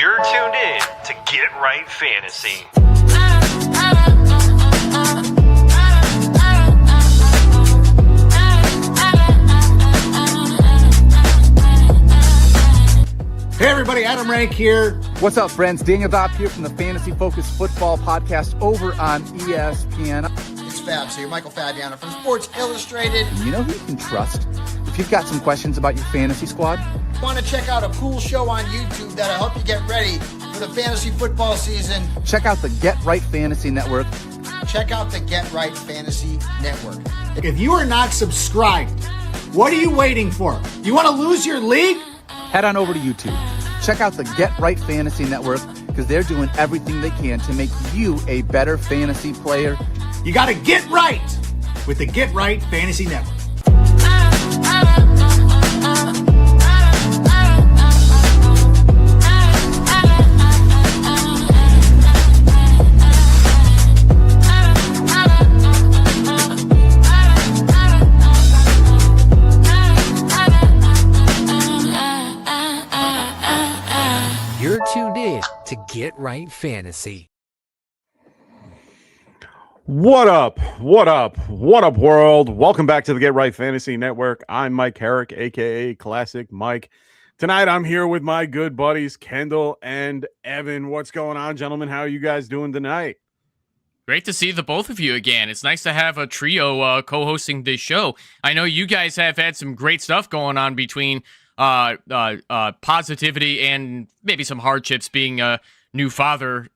You're tuned in to Get Right Fantasy. Hey everybody, Adam Rank here. What's up, friends? Daniel Dopp here from the Fantasy Focused Football Podcast over on ESPN. It's Fabs here, Michael Fabiano from Sports Illustrated. You know who you can trust if you've got some questions about your fantasy squad? Want to check out a cool show on YouTube that'll help you get ready for the fantasy football season? Check out the Get Right Fantasy Network. Check out the Get Right Fantasy Network. If you are not subscribed, what are you waiting for? You want to lose your league? Head on over to YouTube. Check out the Get Right Fantasy Network because they're doing everything they can to make you a better fantasy player. You got to get right with the Get Right Fantasy Network. You're tuned in to Get Right Fantasy. What up? What up? What up, world? Welcome back to the Get Right Fantasy Network. I'm Mike Herrick, aka Classic Mike. Tonight, I'm here with my good buddies, Kendall and Evan. What's going on, gentlemen? How are you guys doing tonight? Great to see the both of you again. It's nice to have a trio co-hosting this show. I know you guys have had some great stuff going on between positivity and maybe some hardships, being a new fathers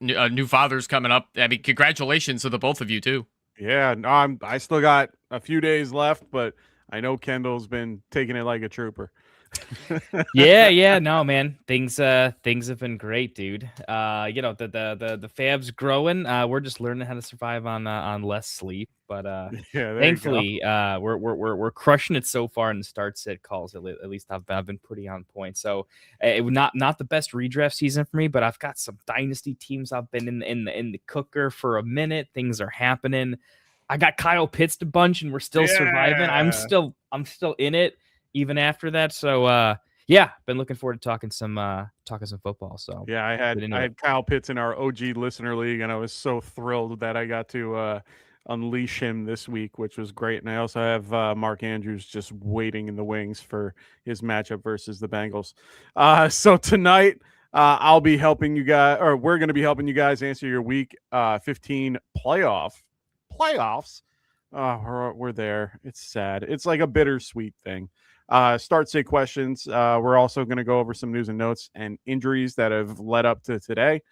coming up. I mean, congratulations to the both of you too. Yeah, no, I still got a few days left, but I know Kendall's been taking it like a trooper. yeah, no, man. Things have been great, dude. The fab's growing. We're just learning how to survive on less sleep, but yeah, thankfully, we're crushing it so far in the start sit calls. At least I've been pretty on point. So not the best redraft season for me, but I've got some dynasty teams. I've been in the cooker for a minute. Things are happening. I got Kyle Pitts a bunch, and we're still surviving. I'm still in it even after that. So been looking forward to talking some football. So yeah, I had Kyle Pitts in our OG listener league, and I was so thrilled that I got to unleash him this week, which was great. And I also have Mark Andrews just waiting in the wings for his matchup versus the Bengals. So tonight I'll be helping you guys, or we're going to be helping you guys answer your week 15 playoffs. We're there. It's sad. It's like a bittersweet thing. Start sit questions. We're also going to go over some news and notes and injuries that have led up to today.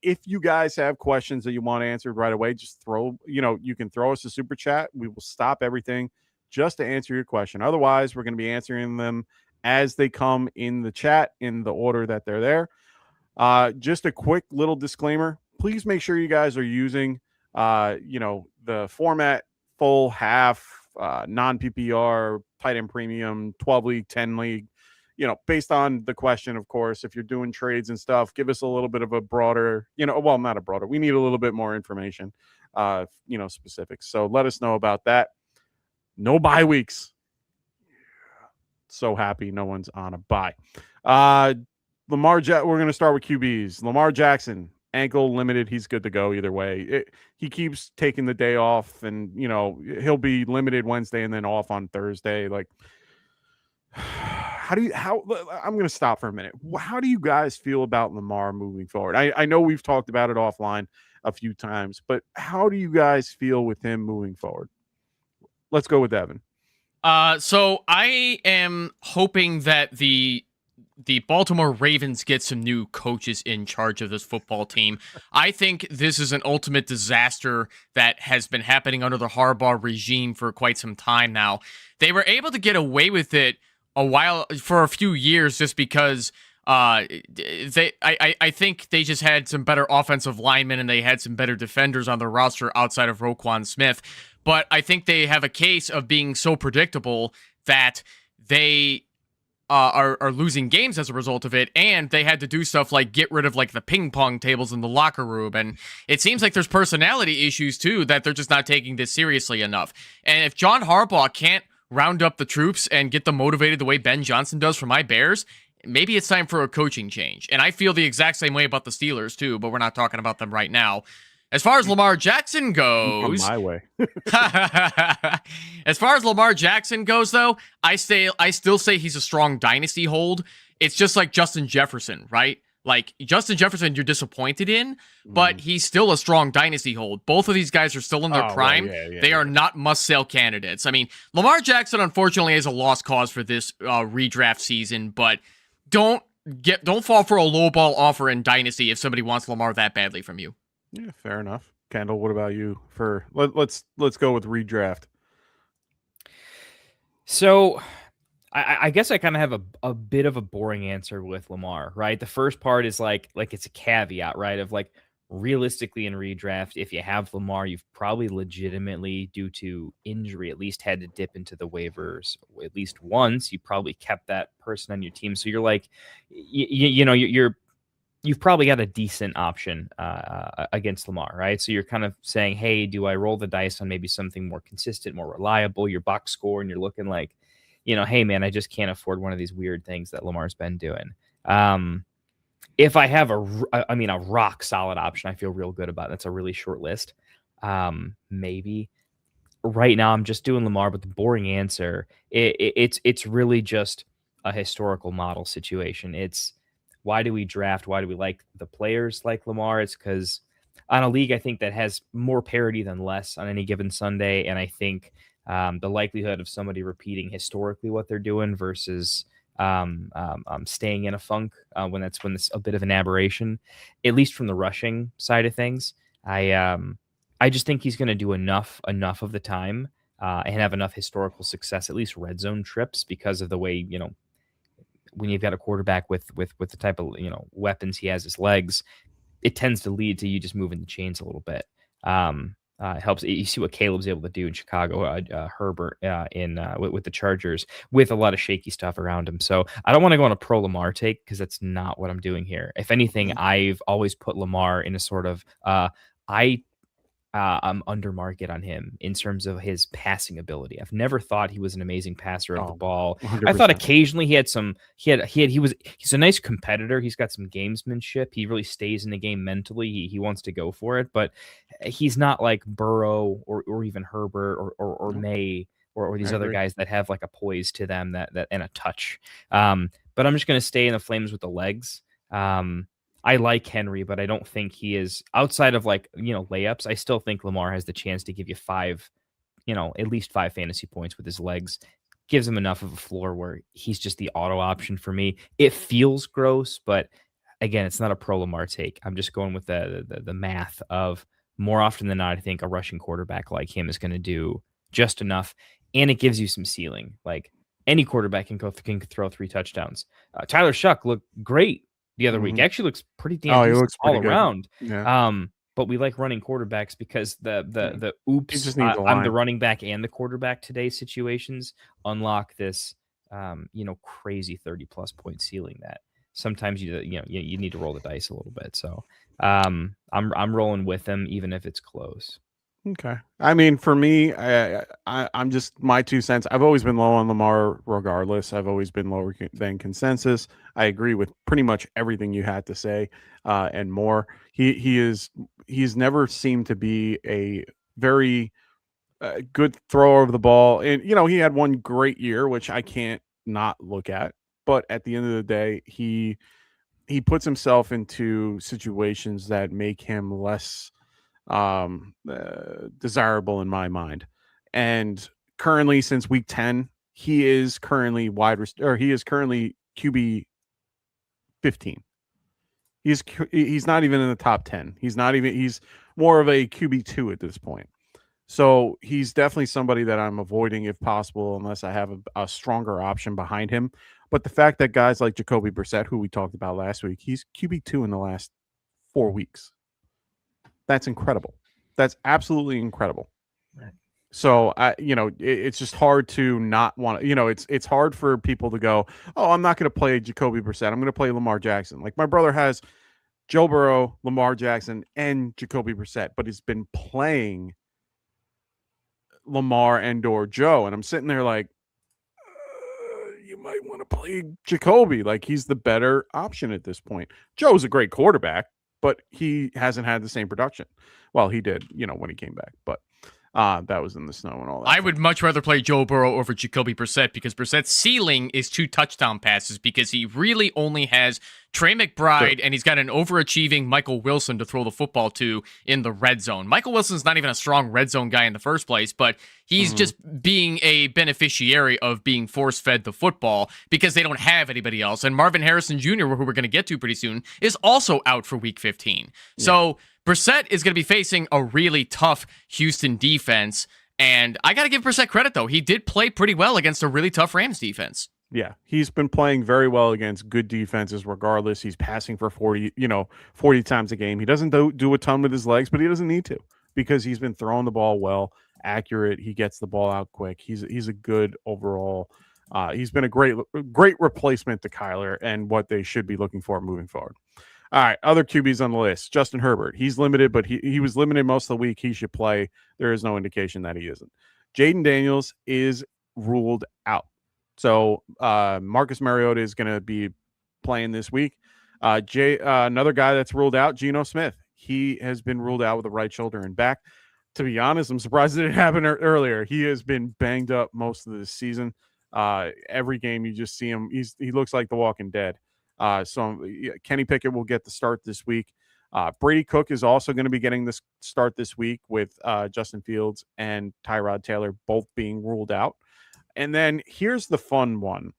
If you guys have questions that you want answered right away, just you can throw us a super chat. We will stop everything just to answer your question. Otherwise, we're going to be answering them as they come in the chat in the order that they're there. Just a quick little disclaimer. Please make sure you guys are using, the format full, half, non-PPR, tight end premium, 12 league, 10 league, based on the question, of course. If you're doing trades and stuff, give us a little bit of a broader, not a broader. We need a little bit more information, specifics. So let us know about that. No bye weeks. So happy no one's on a bye. We're going to start with QBs. Lamar Jackson, ankle limited. He's good to go either way. He keeps taking the day off, and he'll be limited Wednesday and then off on Thursday. Like, I'm going to stop for a minute. How do you guys feel about Lamar moving forward? I know we've talked about it offline a few times, but how do you guys feel with him moving forward? Let's go with Evan. So I am hoping that the Baltimore Ravens get some new coaches in charge of this football team. I think this is an ultimate disaster that has been happening under the Harbaugh regime for quite some time now. They were able to get away with it for a few years just because I think they just had some better offensive linemen and they had some better defenders on their roster outside of Roquan Smith. But I think they have a case of being so predictable that they are losing games as a result of it, and they had to do stuff like get rid of like the ping pong tables in the locker room, and it seems like there's personality issues too, that they're just not taking this seriously enough. And if John Harbaugh can't round up the troops and get them motivated the way Ben Johnson does for my Bears, maybe it's time for a coaching change. And I feel the exact same way about the Steelers too, but we're not talking about them right now. As far as Lamar Jackson On goes, my way. as far as Lamar Jackson goes, though, I still say he's a strong dynasty hold. It's just like Justin Jefferson, right? Like Justin Jefferson, you're disappointed in, but he's still a strong dynasty hold. Both of these guys are still in their prime. They are not must-sell candidates. I mean, Lamar Jackson, unfortunately, is a lost cause for this redraft season, but don't fall for a lowball offer in dynasty if somebody wants Lamar that badly from you. Yeah, fair enough. Kendall, what about you? Let's go with redraft. So I guess I kind of have a bit of a boring answer with Lamar, right? The first part is like it's a caveat, right? Of like realistically in redraft, if you have Lamar, you've probably legitimately, due to injury, at least had to dip into the waivers at least once. You probably kept that person on your team, so you're like, you've probably got a decent option against Lamar, right? So you're kind of saying, hey, do I roll the dice on maybe something more consistent, more reliable, your box score, and you're looking like, hey, man, I just can't afford one of these weird things that Lamar's been doing. If I have a rock solid option, I feel real good about it. That's a really short list. Maybe right now I'm just doing Lamar, but the boring answer, it's really just a historical model situation. It's, why do we draft? Why do we like the players like Lamar? It's because on a league, I think, that has more parity than less on any given Sunday. And I think the likelihood of somebody repeating historically what they're doing versus staying in a funk when it's a bit of an aberration, at least from the rushing side of things, I just think he's going to do enough of the time and have enough historical success, at least red zone trips, because of the way, when you've got a quarterback with the type of weapons he has, his legs, it tends to lead to you just moving the chains a little bit. It helps. You see what Caleb's able to do in Chicago, Herbert with the Chargers, with a lot of shaky stuff around him. So I don't want to go on a pro Lamar take, because that's not what I'm doing here. If anything, I've always put Lamar in a sort of I'm under market on him in terms of his passing ability. I've never thought he was an amazing passer of the ball. 100%. I thought occasionally he's a nice competitor. He's got some gamesmanship. He really stays in the game mentally. He wants to go for it, but he's not like Burrow or even Herbert or May or these other guys that have like a poise to them that and a touch. But I'm just going to stay in the flames with the legs. I like Henry, but I don't think he is, outside of layups. I still think Lamar has the chance to give you at least 5 fantasy points with his legs. Gives him enough of a floor where he's just the auto option for me. It feels gross, but again, it's not a pro Lamar take. I'm just going with the math of, more often than not, I think a rushing quarterback like him is going to do just enough, and it gives you some ceiling. Like any quarterback can throw 3 touchdowns. Tyler Shuck looked great the other week. Actually looks pretty damn decent all around. Yeah. But we like running quarterbacks because the oops, I'm the running back and the quarterback today situations unlock this crazy 30+ point ceiling that sometimes you need to roll the dice a little bit. So I'm rolling with him even if it's close. Okay. I mean, for me, I'm just, my 2 cents. I've always been low on Lamar regardless. I've always been lower than consensus. I agree with pretty much everything you had to say and more. He's never seemed to be a very good thrower of the ball. And, he had one great year, which I can't not look at. But at the end of the day, he puts himself into situations that make him less desirable in my mind. And currently, since week 10, he is currently QB 15. He's not even in the top 10. He's more of a QB 2 at this point. So he's definitely somebody that I'm avoiding if possible, unless I have a stronger option behind him. But the fact that guys like Jacoby Brissett, who we talked about last week, he's QB 2 in the last 4 weeks. That's incredible. That's absolutely incredible. Right. So it's just hard to not want to, it's hard for people to go, oh, I'm not going to play Jacoby Brissett. I'm going to play Lamar Jackson. Like my brother has Joe Burrow, Lamar Jackson, and Jacoby Brissett, but he's been playing Lamar and or Joe. And I'm sitting there like, you might want to play Jacoby. Like, he's the better option at this point. Joe's a great quarterback, but he hasn't had the same production. Well, he did, when he came back, but that was in the snow and all that. I would much rather play Joe Burrow over Jacoby Brissett because Brissett's ceiling is 2 touchdown passes because he really only has Trey McBride and he's got an overachieving Michael Wilson to throw the football to in the red zone. Michael Wilson's not even a strong red zone guy in the first place, but he's just being a beneficiary of being force-fed the football because they don't have anybody else. And Marvin Harrison Jr., who we're going to get to pretty soon, is also out for Week 15. Yeah. So Brissett is going to be facing a really tough Houston defense, and I got to give Brissett credit, though. He did play pretty well against a really tough Rams defense. Yeah, he's been playing very well against good defenses regardless. He's passing for 40 times a game. He doesn't do a ton with his legs, but he doesn't need to because he's been throwing the ball well, accurate. He gets the ball out quick. He's a good overall. He's been a great replacement to Kyler and what they should be looking for moving forward. All right, other QBs on the list. Justin Herbert. He's limited, but he was limited most of the week. He should play. There is no indication that he isn't. Jaden Daniels is ruled out. So Marcus Mariota is going to be playing this week. Another guy that's ruled out, Geno Smith. He has been ruled out with the right shoulder and back. To be honest, I'm surprised it didn't happen earlier. He has been banged up most of this season. Every game you just see him, he looks like the Walking Dead. So Kenny Pickett will get the start this week. Brady Cook is also going to be getting this start this week with Justin Fields and Tyrod Taylor both being ruled out. And then here's the fun one.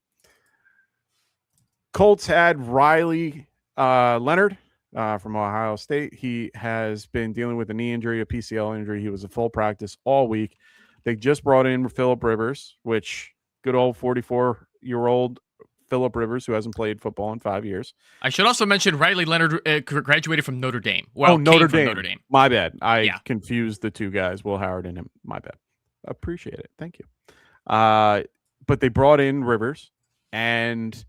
Colts had Riley Leonard from Ohio State. He has been dealing with a knee injury, a PCL injury. He was at full practice all week. They just brought in Phillip Rivers, which good old 44-year-old Phillip Rivers, who hasn't played football in 5 years. I should also mention Riley Leonard graduated from Notre Dame. Well, Notre Dame. My bad. I confused the two guys, Will Howard and him. My bad. Appreciate it. Thank you. But they brought in Rivers, and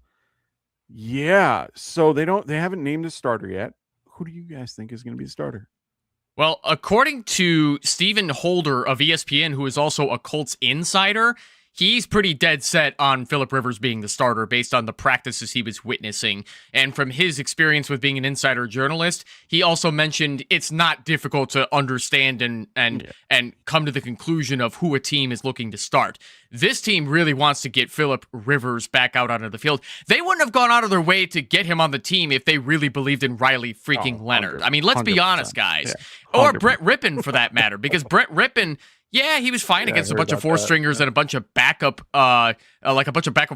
so they haven't named a starter yet. Who do you guys think is going to be the starter? Well, according to Stephen Holder of ESPN, who is also a Colts insider, he's pretty dead set on Phillip Rivers being the starter based on the practices he was witnessing. And from his experience with being an insider journalist, he also mentioned it's not difficult to understand and come to the conclusion of who a team is looking to start. This team really wants to get Phillip Rivers back out onto the field. They wouldn't have gone out of their way to get him on the team if they really believed in Riley freaking Leonard. I mean, let's be honest, guys. Yeah, or Brett Rippon, for that matter, because Brett Rippon... Yeah, he was fine against a bunch of four-stringers and a bunch of backup,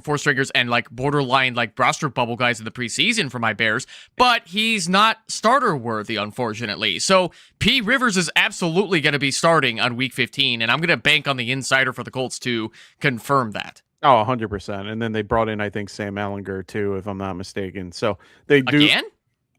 four-stringers and like borderline like roster bubble guys in the preseason for my Bears. But he's not starter-worthy, unfortunately. So P. Rivers is absolutely going to be starting on Week 15, and I'm going to bank on the insider for the Colts to confirm that. Oh, 100%. And then they brought in, I think, Sam Ehlinger too, if I'm not mistaken. So they do. Again?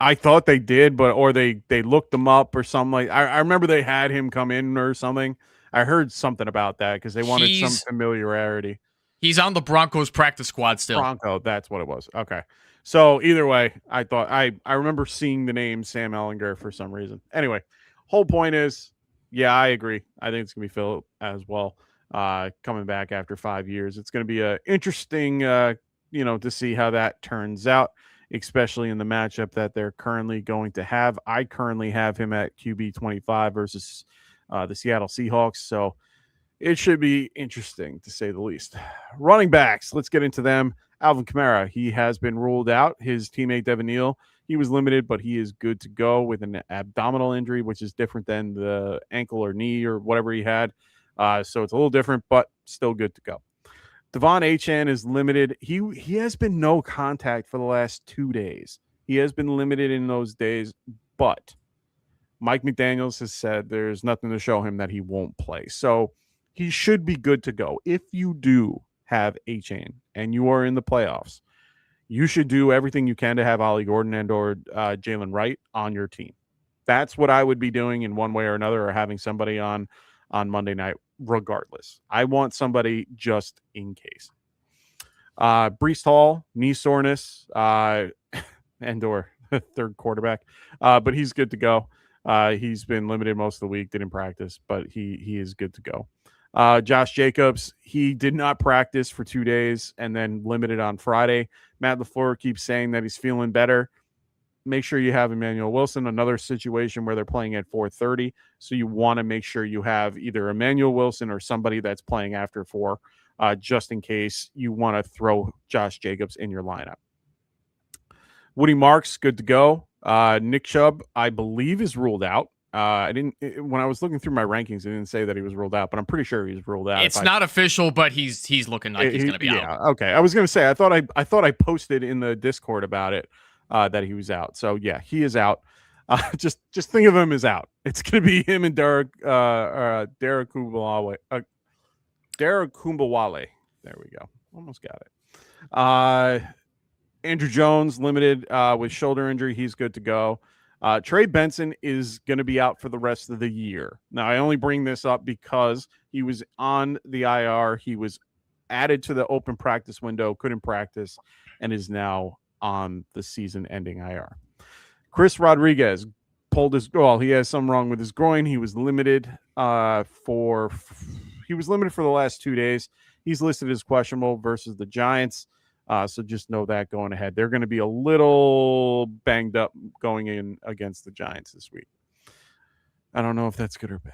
I thought they did, or they looked him up or something like. I remember they had him come in or something. I heard something about that because they wanted some familiarity. He's on the Broncos practice squad still. Bronco, that's what it was. Okay. So either way, I thought I remember seeing the name Sam Ehlinger for some reason. Anyway, whole point is, I agree. I think it's going to be Phil as well. Coming back after 5 years. It's going to be interesting, to see how that turns out, especially in the matchup that they're currently going to have. I currently have him at QB 25 versus the Seattle Seahawks. So it should be interesting to say the least. Running backs, let's get into them. Alvin Kamara, he has been ruled out. His teammate Devin Neal, he was limited, but he is good to go with an abdominal injury, which is different than the ankle or knee or whatever he had. So it's a little different, but still good to go. Devon Achane is limited. He has been no contact for the last 2 days. He has been limited in those days, but Mike McDaniels has said there's nothing to show him that he won't play. So he should be good to go. If you do have Achane and you are in the playoffs, you should do everything you can to have Ollie Gordon and or Jalen Wright on your team. That's what I would be doing in one way or another, or having somebody on Monday night regardless. I want somebody just in case. Breece Hall, knee soreness, and or third quarterback, but he's good to go. He's been limited most of the week, didn't practice, but he is good to go. Josh Jacobs, he did not practice for 2 days and then limited on Friday. Matt LaFleur keeps saying that he's feeling better. Make sure you have Emmanuel Wilson, another situation where they're playing at 4:30. So you want to make sure you have either Emmanuel Wilson or somebody that's playing after 4, just in case you want to throw Josh Jacobs in your lineup. Woody Marks, good to go. Nick Chubb, I believe, is ruled out. When I was looking through my rankings, it didn't say that he was ruled out, but I'm pretty sure he's ruled out. It's not official, but he's looking like he's going to be out. Yeah, okay. I was going to say I thought I posted in the Discord about it that he was out. So yeah, he is out. Just think of him as out. It's going to be him and Derek Kumbawale. Derek Kumbawale. There we go. Almost got it. Andrew Jones limited with shoulder injury. He's good to go. Trey Benson is going to be out for the rest of the year. Now, I only bring this up because he was on the IR. He was added to the open practice window, couldn't practice, and is now on the season-ending IR. Chris Rodriguez pulled his he has something wrong with his groin. He was limited for the last 2 days. He's listed as questionable versus the Giants. So just know that going ahead. They're going to be a little banged up going in against the Giants this week. I don't know if that's good or bad.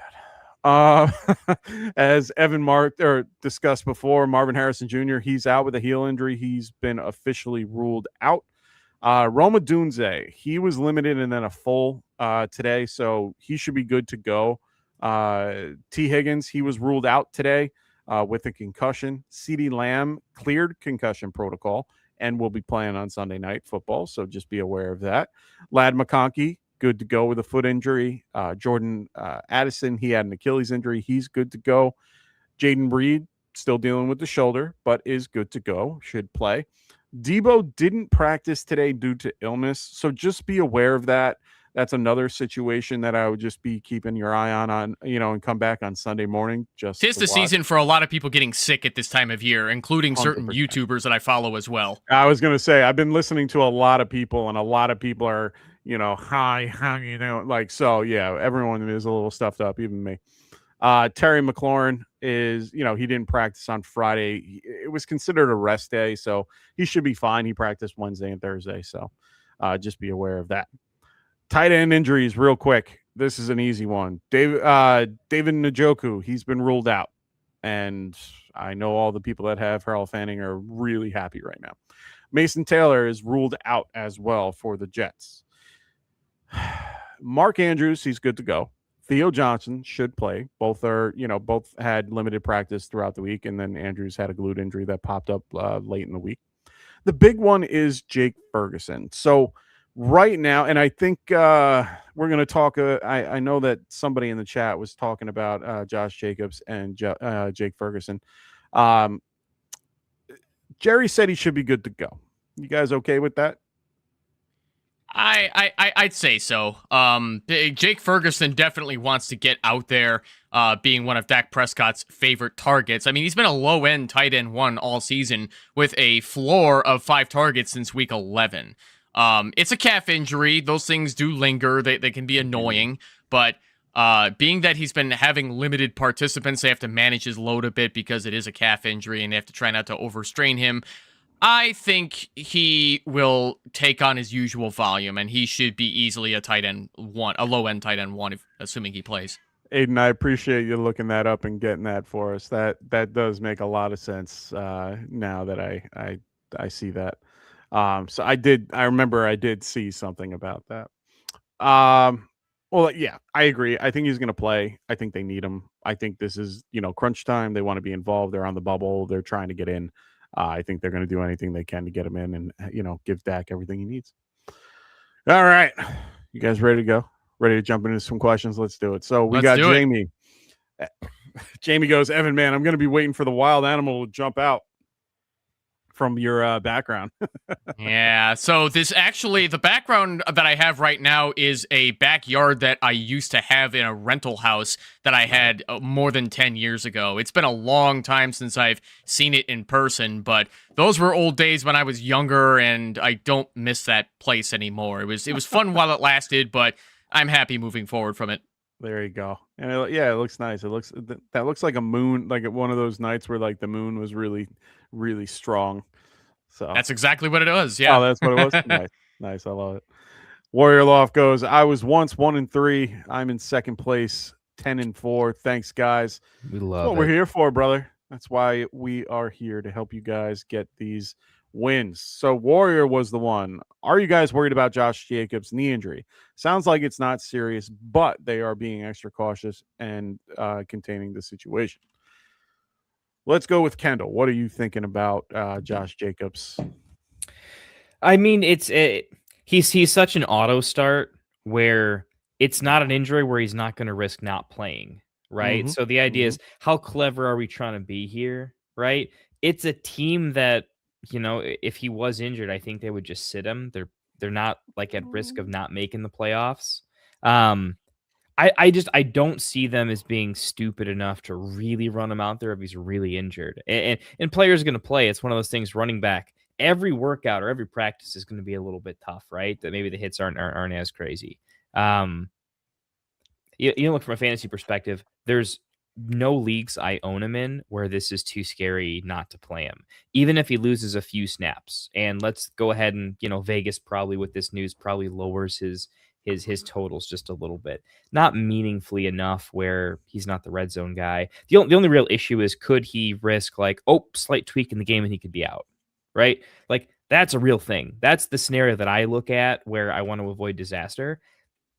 As Evan discussed before, Marvin Harrison Jr., he's out with a heel injury. He's been officially ruled out. Roma Dunze, he was limited and then a full today, so he should be good to go. T. Higgins, he was ruled out today with a concussion. CeeDee Lamb cleared concussion protocol and will be playing on Sunday Night Football, so just be aware of that. Ladd McConkey, good to go with a foot injury. Jordan Addison, he had an Achilles injury. He's good to go. Jaden Reed, still dealing with the shoulder, but is good to go, should play. Debo didn't practice today due to illness, so just be aware of that. That's another situation that I would just be keeping your eye on, and come back on Sunday morning. Tis the season for a lot of people getting sick at this time of year, including certain 100%. YouTubers that I follow as well. I was going to say, I've been listening to a lot of people, and a lot of people are, hi, so yeah, everyone is a little stuffed up, even me. Terry McLaurin is, he didn't practice on Friday. It was considered a rest day, so he should be fine. He practiced Wednesday and Thursday, so just be aware of that. Tight end injuries, real quick. This is an easy one. David Njoku, he's been ruled out, and I know all the people that have Harold Fanning are really happy right now. Mason Taylor is ruled out as well for the Jets. Mark Andrews, he's good to go. Theo Johnson should play. Both had limited practice throughout the week, and then Andrews had a glute injury that popped up late in the week. The big one is Jake Ferguson. So right now, and I think we're going to talk. I know that somebody in the chat was talking about Josh Jacobs and Jake Ferguson. Jerry said he should be good to go. You guys okay with that? I'd say so. Jake Ferguson definitely wants to get out there, being one of Dak Prescott's favorite targets. I mean, he's been a low-end tight end 1 all season with a floor of 5 targets since week 11. It's a calf injury. Those things do linger. They can be annoying, but being that he's been having limited participants, they have to manage his load a bit because it is a calf injury and they have to try not to overstrain him. I think he will take on his usual volume, and he should be easily a tight end 1, a low-end tight end 1, assuming he plays. Aiden, I appreciate you looking that up and getting that for us. That does make a lot of sense now that I see that. So I remember I did see something about that. Well, yeah, I agree. I think he's going to play. I think they need him. I think this is, crunch time. They want to be involved. They're on the bubble. They're trying to get in. I think they're going to do anything they can to get him in and, give Dak everything he needs. All right. You guys ready to go? Ready to jump into some questions? Let's do it. So we got Jamie. Jamie goes, Evan, man, I'm going to be waiting for the wild animal to jump out from your background. Yeah, so the background that I have right now is a backyard that I used to have in a rental house that I had more than 10 years ago. It's been a long time since I've seen it in person, but those were old days when I was younger, and I don't miss that place anymore. It was fun while it lasted, but I'm happy moving forward from it. There you go. And it looks nice. That looks like a moon, like one of those nights where like the moon was really, really strong. So That's exactly what it was. Yeah. oh, that's what it was. Nice, nice. I love it. Warrior Loft goes. I was once 1-3. I'm in second place, 10-4. Thanks, guys. We That's love what we're here for, brother. That's why we are here to help you guys get these wins. So Warrior was the one. Are you guys worried about Josh Jacobs' knee injury? Sounds like it's not serious, but they are being extra cautious and containing the situation. Let's go with Kendall. What are you thinking about Josh Jacobs? I mean, he's such an auto start where it's not an injury where he's not going to risk not playing, right? So the idea is, how clever are we trying to be here, right? It's a team that, if he was injured, I think they would just sit him. They're not like at risk of not making the playoffs. I don't see them as being stupid enough to really run him out there if he's really injured. And players are going to play. It's one of those things. Running back, every workout or every practice is going to be a little bit tough, right? That maybe the hits aren't as crazy. Look, from a fantasy perspective, there's no leagues I own him in where this is too scary not to play him, even if he loses a few snaps. And let's go ahead and, Vegas probably with this news probably lowers his totals just a little bit, not meaningfully enough where he's not the red zone guy. The only real issue is, could he risk slight tweak in the game and he could be out, right? Like, that's a real thing. That's the scenario that I look at where I want to avoid disaster.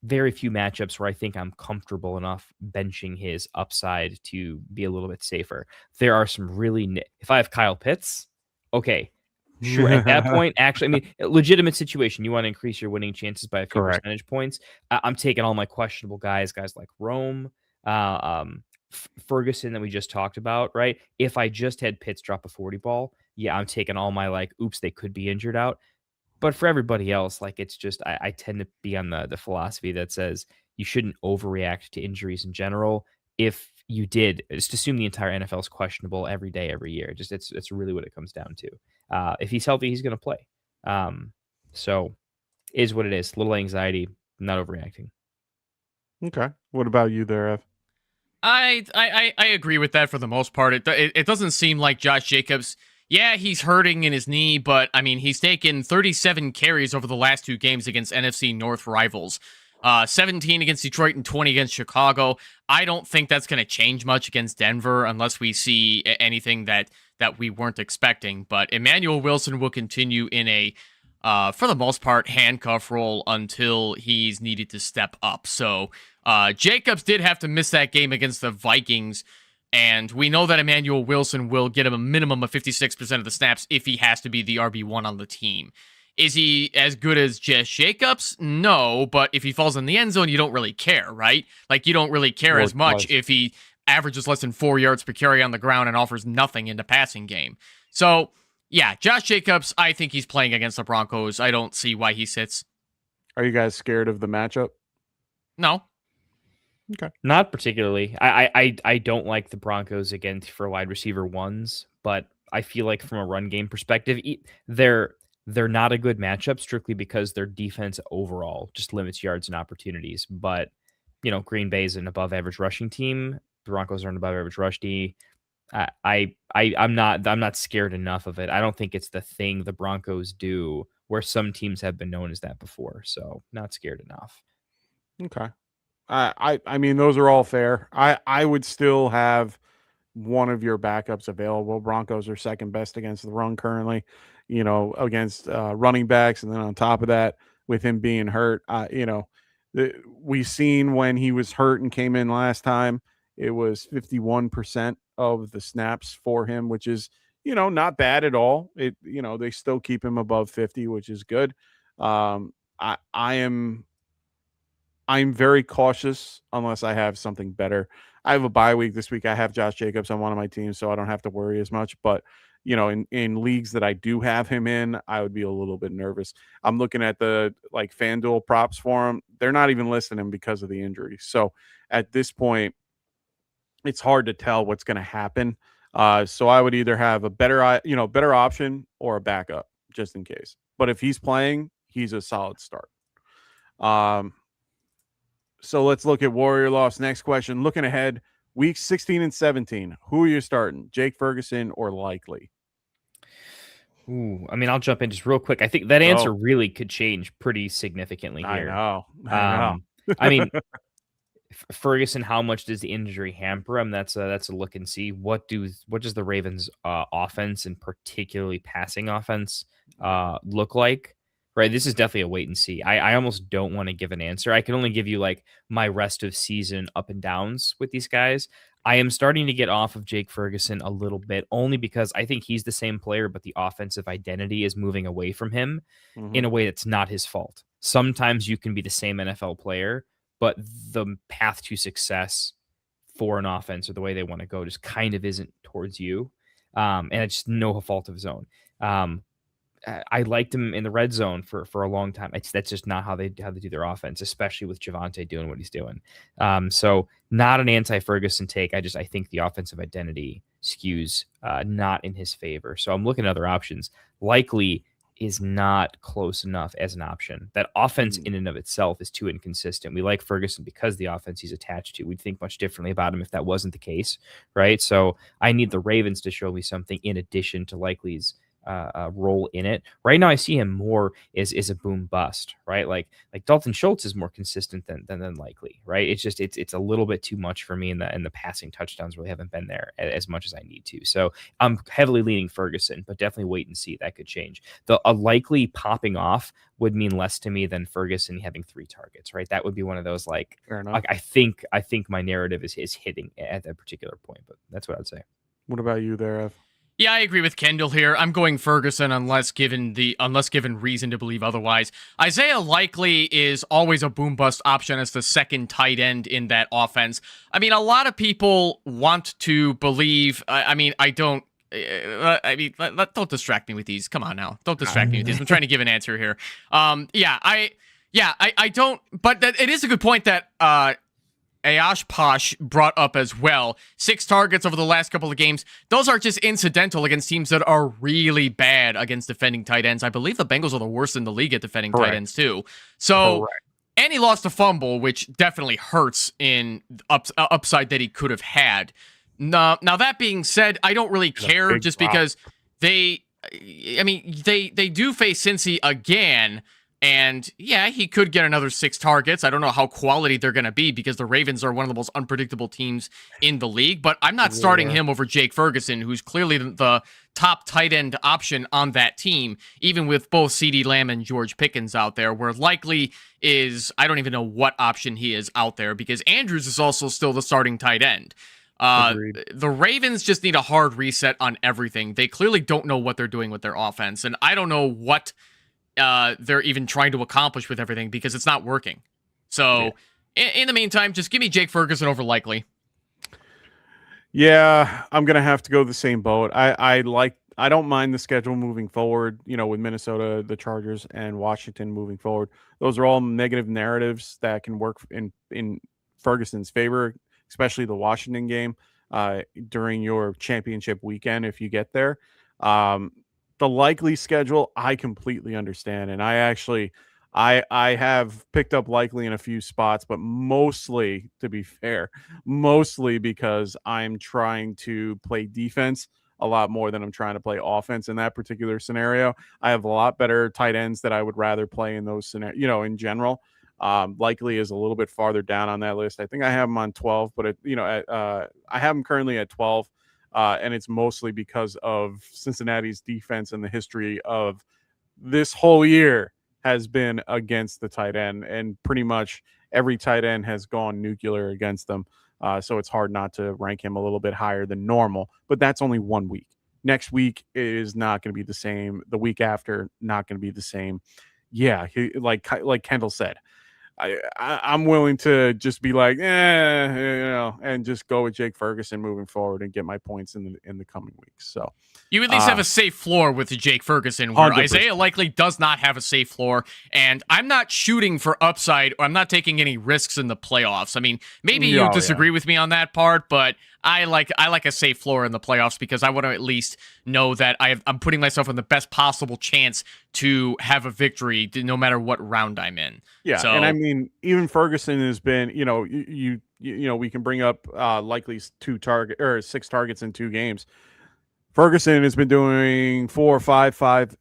Very few matchups where I think I'm comfortable enough benching his upside to be a little bit safer. There are some really, if I have Kyle Pitts, okay, sure. At that point, actually, I mean, legitimate situation. You want to increase your winning chances by a few percentage points. I'm taking all my questionable guys like Rome, Ferguson that we just talked about, right? If I just had Pitts drop a 40 ball, yeah, I'm taking all my oops, they could be injured out. But for everybody else, it's just, I tend to be on the philosophy that says you shouldn't overreact to injuries in general. If you did, just assume the entire NFL is questionable every day, every year. Just it's really what it comes down to. If he's healthy, he's going to play. So is what it is. Little anxiety, not overreacting. Okay. What about you there, Ev? I agree with that for the most part. It doesn't seem like Josh Jacobs. Yeah, he's hurting in his knee, but I mean, he's taken 37 carries over the last 2 games against NFC North rivals. 17 against Detroit and 20 against Chicago. I don't think that's going to change much against Denver unless we see anything that we weren't expecting. But Emmanuel Wilson will continue in a, for the most part, handcuff role until he's needed to step up. So Jacobs did have to miss that game against the Vikings. And we know that Emmanuel Wilson will get him a minimum of 56% of the snaps if he has to be the RB1 on the team. Is he as good as Josh Jacobs? No, but if he falls in the end zone, you don't really care, right? You don't really care as much if he averages less than 4 yards per carry on the ground and offers nothing in the passing game. So, yeah, Josh Jacobs, I think he's playing against the Broncos. I don't see why he sits. Are you guys scared of the matchup? No. Okay. Not particularly. I don't like the Broncos against for wide receiver ones, but I feel like from a run game perspective, they're not a good matchup strictly because their defense overall just limits yards and opportunities. But Green Bay is an above average rushing team. The Broncos are an above average rush D. I'm not scared enough of it. I don't think it's the thing the Broncos do where some teams have been known as that before. So not scared enough. Okay. I mean, those are all fair. I would still have one of your backups available. Broncos are second best against the run currently, against running backs. And then on top of that, with him being hurt, we've seen when he was hurt and came in last time, it was 51% of the snaps for him, which is, not bad at all. They still keep him above 50, which is good. I'm very cautious unless I have something better. I have a bye week this week. I have Josh Jacobs on one of my teams, so I don't have to worry as much. But, in leagues that I do have him in, I would be a little bit nervous. I'm looking at the FanDuel props for him. They're not even listing him because of the injury. So at this point, it's hard to tell what's going to happen. So I would either have a better option or a backup just in case. But if he's playing, he's a solid start. So let's look at Warrior Loft's next question. Looking ahead, weeks 16 and 17, who are you starting? Jake Ferguson or Likely? Ooh, I mean, I'll jump in just real quick. I think that answer really could change pretty significantly here. I know. I mean, Ferguson, how much does the injury hamper him? That's a look and see. What does the Ravens' offense and particularly passing offense look like? Right, this is definitely a wait and see. I almost don't want to give an answer. I can only give you like my rest of season up and downs with these guys. I am starting to get off of Jake Ferguson a little bit, only because I think he's the same player, but the offensive identity is moving away from him in a way that's not his fault. Sometimes you can be the same NFL player, but the path to success for an offense or the way they want to go just kind of isn't towards you. And it's no fault of his own. I liked him in the red zone for a long time. That's just not how they do their offense, especially with Javonte doing what he's doing. So not an anti-Ferguson take. I think the offensive identity skews not in his favor. So I'm looking at other options. Likely is not close enough as an option. That offense in and of itself is too inconsistent. We like Ferguson because the offense he's attached to. We'd think much differently about him if that wasn't the case, right? So I need the Ravens to show me something in addition to Likely's role in it. Right now, I see him more is a boom bust, right? Like Dalton Schultz is more consistent than Likely, right? It's a little bit too much for me, and the passing touchdowns really haven't been there as much as I need to. So I'm heavily leaning Ferguson, but definitely wait and see. That could change. A Likely popping off would mean less to me than Ferguson having 3 targets, right? That would be one of those like I think my narrative is hitting at that particular point, but that's what I'd say. What about you there, Ev? Yeah, I agree with Kendall here. I'm going Ferguson unless given reason to believe otherwise. Isaiah Likely is always a boom bust option as the second tight end in that offense. I mean, a lot of people want to believe. Don't distract me with these. Come on now, don't distract me with these. I'm trying to give an answer here. I don't. But it is a good point that Ayash Posh brought up as well. 6 targets over the last couple of games. Those are just incidental against teams that are really bad against defending tight ends. I believe the Bengals are the worst in the league at defending tight ends too. So, and he lost a fumble, which definitely hurts in upside that he could have had. Now that being said, I don't really care just because they do face Cincy again. And yeah, he could get another 6 targets. I don't know how quality they're going to be because the Ravens are one of the most unpredictable teams in the league. But I'm not starting him over Jake Ferguson, who's clearly the top tight end option on that team, even with both CeeDee Lamb and George Pickens out there, where Likely is, I don't even know what option he is out there because Andrews is also still the starting tight end. The Ravens just need a hard reset on everything. They clearly don't know what they're doing with their offense. And I don't know what they're even trying to accomplish with everything because it's not working. So in the meantime, just give me Jake Ferguson over Likely. Yeah, I'm gonna have to go the same boat. I don't mind the schedule moving forward, with Minnesota, the Chargers, and Washington moving forward. Those are all negative narratives that can work in Ferguson's favor, especially the Washington game during your championship weekend if you get there. The Likely schedule, I completely understand. And I have picked up Likely in a few spots, but mostly, to be fair, because I'm trying to play defense a lot more than I'm trying to play offense in that particular scenario. I have a lot better tight ends that I would rather play in those scenarios, in general. Likely is a little bit farther down on that list. I think I have him on 12, but I have him currently at 12. And it's mostly because of Cincinnati's defense and the history of this whole year has been against the tight end, and pretty much every tight end has gone nuclear against them. So it's hard not to rank him a little bit higher than normal, but that's only 1 week. Next week is not going to be the same. The week after, not going to be the same. Yeah, like Kendall said, I'm willing to just be like, and just go with Jake Ferguson moving forward and get my points in the coming weeks. So you at least have a safe floor with Jake Ferguson, where 100%. Isaiah Likely does not have a safe floor, and I'm not shooting for upside, or I'm not taking any risks in the playoffs. I mean, maybe you disagree with me on that part, but I like a safe floor in the playoffs because I want to at least know that I'm putting myself in the best possible chance to have a victory, no matter what round I'm in. Yeah, So, and I mean, even Ferguson has been, we can bring up likely 6 targets in 2 games. Ferguson has been doing 4, 5, 5,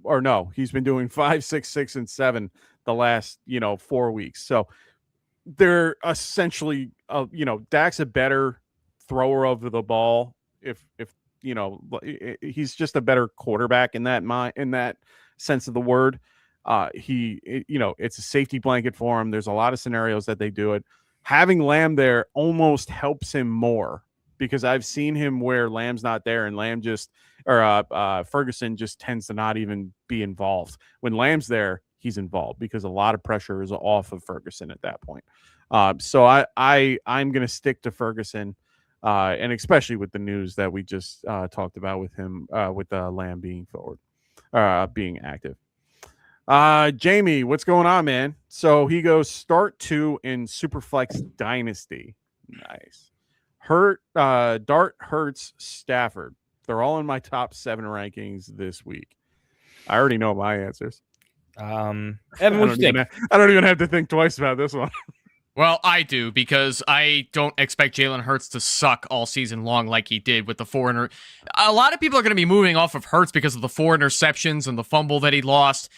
or no, he's been doing 5, 6, 6, and 7 the last 4 weeks. So they're essentially, Dak's a better thrower of the ball. If he's just a better quarterback in that sense of the word. It's a safety blanket for him. There's a lot of scenarios that they do it. Having Lamb there almost helps him more because I've seen him where Lamb's not there and Ferguson just tends to not even be involved. When Lamb's there, he's involved because a lot of pressure is off of Ferguson at that point. So I'm going to stick to Ferguson, and especially with the news that we just talked about with him, with Lamb being forward, being active. Jamie, what's going on, man? So he goes start 2 in Superflex Dynasty. Nice. Dart, Hurts, Stafford. They're all in my top 7 rankings this week. I already know my answers. Evan, I don't even have to think twice about this one. well, I do because I don't expect Jalen Hurts to suck all season long like he did with the 4 A lot of people are going to be moving off of Hurts because of the 4 interceptions and the fumble that he lost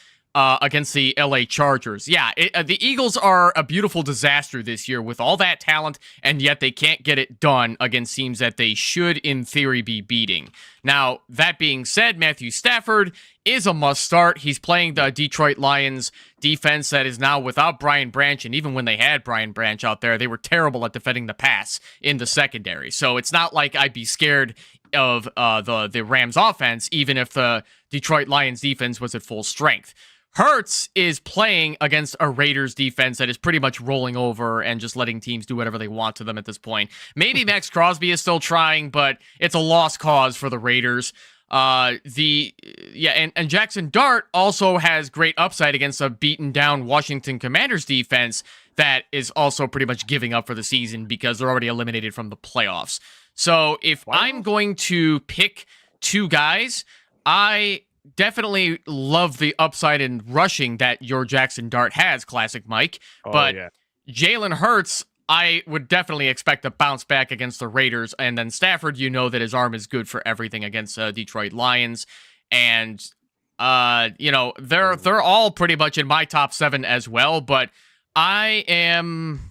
against the LA Chargers. Yeah, the Eagles are a beautiful disaster this year with all that talent, and yet they can't get it done against teams that they should, in theory, be beating. Now, that being said, Matthew Stafford is a must start. He's playing the Detroit Lions defense that is now without Brian Branch, and even when they had Brian Branch out there, they were terrible at defending the pass in the secondary. So it's not like I'd be scared of the Rams offense, even if the Detroit Lions defense was at full strength. Hurts is playing against a Raiders defense that is pretty much rolling over and just letting teams do whatever they want to them at this point. Maybe Max Crosby is still trying, but it's a lost cause for the Raiders. And Jackson Dart also has great upside against a beaten down Washington Commanders defense that is also pretty much giving up for the season because they're already eliminated from the playoffs. So if I'm going to pick 2 guys, I definitely love the upside in rushing that your Jackson Dart has, classic Mike. Jalen Hurts, I would definitely expect to bounce back against the Raiders. And then Stafford, that his arm is good for everything against Detroit Lions. And, they're all pretty much in my top 7 as well. But I am...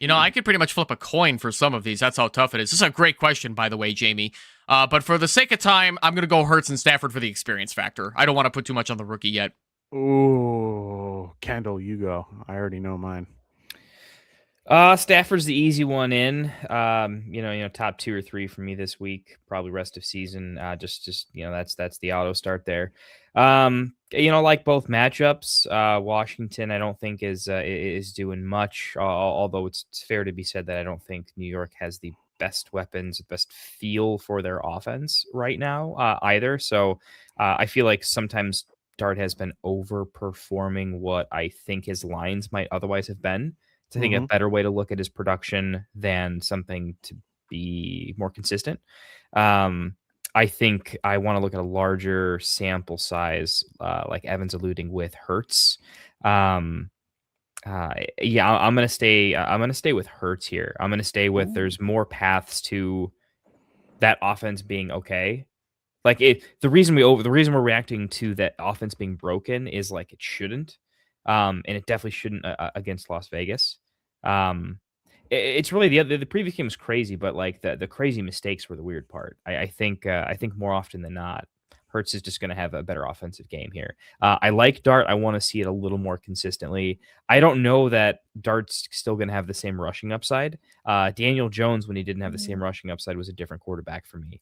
I could pretty much flip a coin for some of these. That's how tough it is. This is a great question, by the way, Jamie. But for the sake of time, I'm going to go Hurts and Stafford for the experience factor. I don't want to put too much on the rookie yet. Ooh, Kendall, you go. I already know mine. Stafford's the easy one in. Top 2 or 3 for me this week. Probably rest of season. That's the auto start there. Like both matchups, Washington I don't think is doing much. Although it's fair to be said that I don't think New York has the best weapons, best feel for their offense right now either. So I feel like sometimes Dart has been overperforming what I think his lines might otherwise have been. It's, I think, a better way to look at his production than something to be more consistent. I think I want to look at a larger sample size, like Evan's alluding with Hurts. I'm gonna stay. I'm gonna stay with Hurts here. I'm gonna stay with. There's more paths to that offense being okay. Like the reason we're reacting to that offense being broken is like it shouldn't, and it definitely shouldn't against Las Vegas. It's really the previous game was crazy, but like the crazy mistakes were the weird part. I think more often than not, Hurts is just going to have a better offensive game here. I like Dart. I want to see it a little more consistently. I don't know that Dart's still going to have the same rushing upside. Daniel Jones, when he didn't have the same rushing upside, was a different quarterback for me.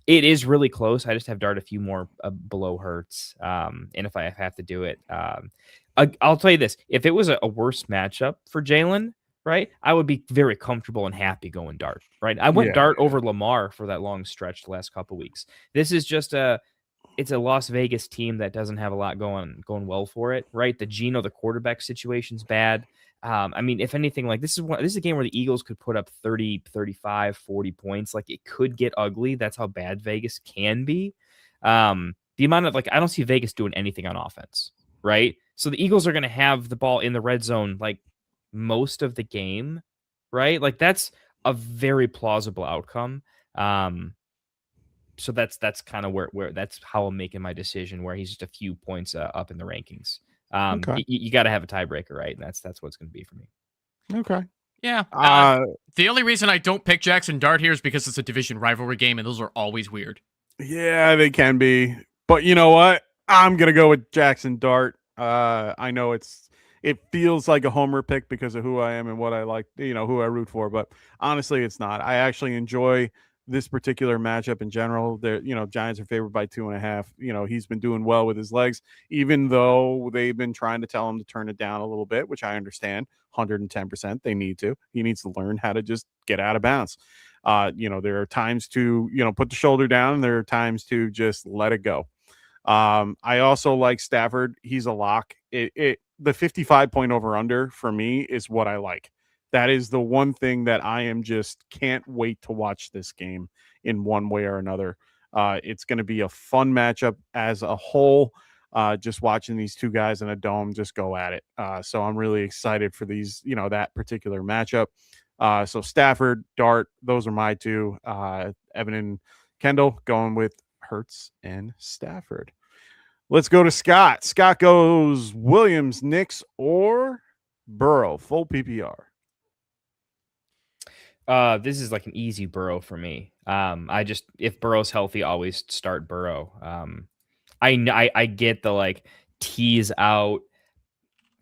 It is really close. I just have Dart a few more below Hurts. And if I have to do it, I'll tell you this. If it was a worse matchup for Jalen, right, I would be very comfortable and happy going Dart, right? I went Dart over Lamar for that long stretch the last couple weeks. This is just it's a Las Vegas team that doesn't have a lot going well for it, right? The quarterback situation's bad. I mean, if anything, like this is a game where the Eagles could put up 30, 35, 40 points. Like it could get ugly. That's how bad Vegas can be. The amount of I don't see Vegas doing anything on offense, right? So the Eagles are going to have the ball in the red zone like most of the game, right? Like that's a very plausible outcome. So that's kind of where that's how I'm making my decision, where he's just a few points up in the rankings. Okay. You got to have a tiebreaker, right? And that's what it's going to be for me. Okay. Yeah. The only reason I don't pick Jackson Dart here is because it's a division rivalry game, and those are always weird. Yeah, they can be. But you know what? I'm going to go with Jackson Dart. I know it feels like a homer pick because of who I am and what I like, who I root for. But honestly, it's not. I actually enjoy this particular matchup in general. Giants are favored by 2.5. He's been doing well with his legs, even though they've been trying to tell him to turn it down a little bit, which I understand. 110%. They need to. He needs to learn how to just get out of bounds. There are times to, put the shoulder down. And there are times to just let it go. I also like Stafford. He's a lock. The 55 point over under for me is what I like. That is the one thing that I am just can't wait to watch this game in one way or another. It's going to be a fun matchup as a whole. Just watching these two guys in a dome just go at it. So I'm really excited for these, that particular matchup. So Stafford, Dart, those are my two. Evan and Kendall going with Hurts and Stafford. Let's go to Scott. Scott goes Williams, Knicks, or Burrow, full PPR. This is like an easy Burrow for me. If Burrow's healthy, always start Burrow. I get the tease out.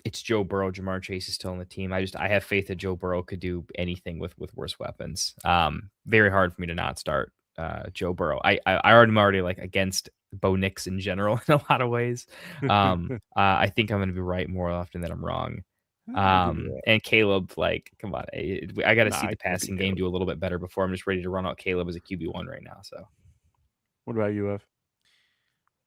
It's Joe Burrow. Jamar Chase is still on the team. I have faith that Joe Burrow could do anything with worse weapons. Very hard for me to not start Joe Burrow. I'm already against Bo Nix in general in a lot of ways. I think I'm going to be right more often than I'm wrong. And Caleb, come on, I got to see the passing game do a little bit better before I'm just ready to run out Caleb as a QB1 right now. So, what about you, Ev?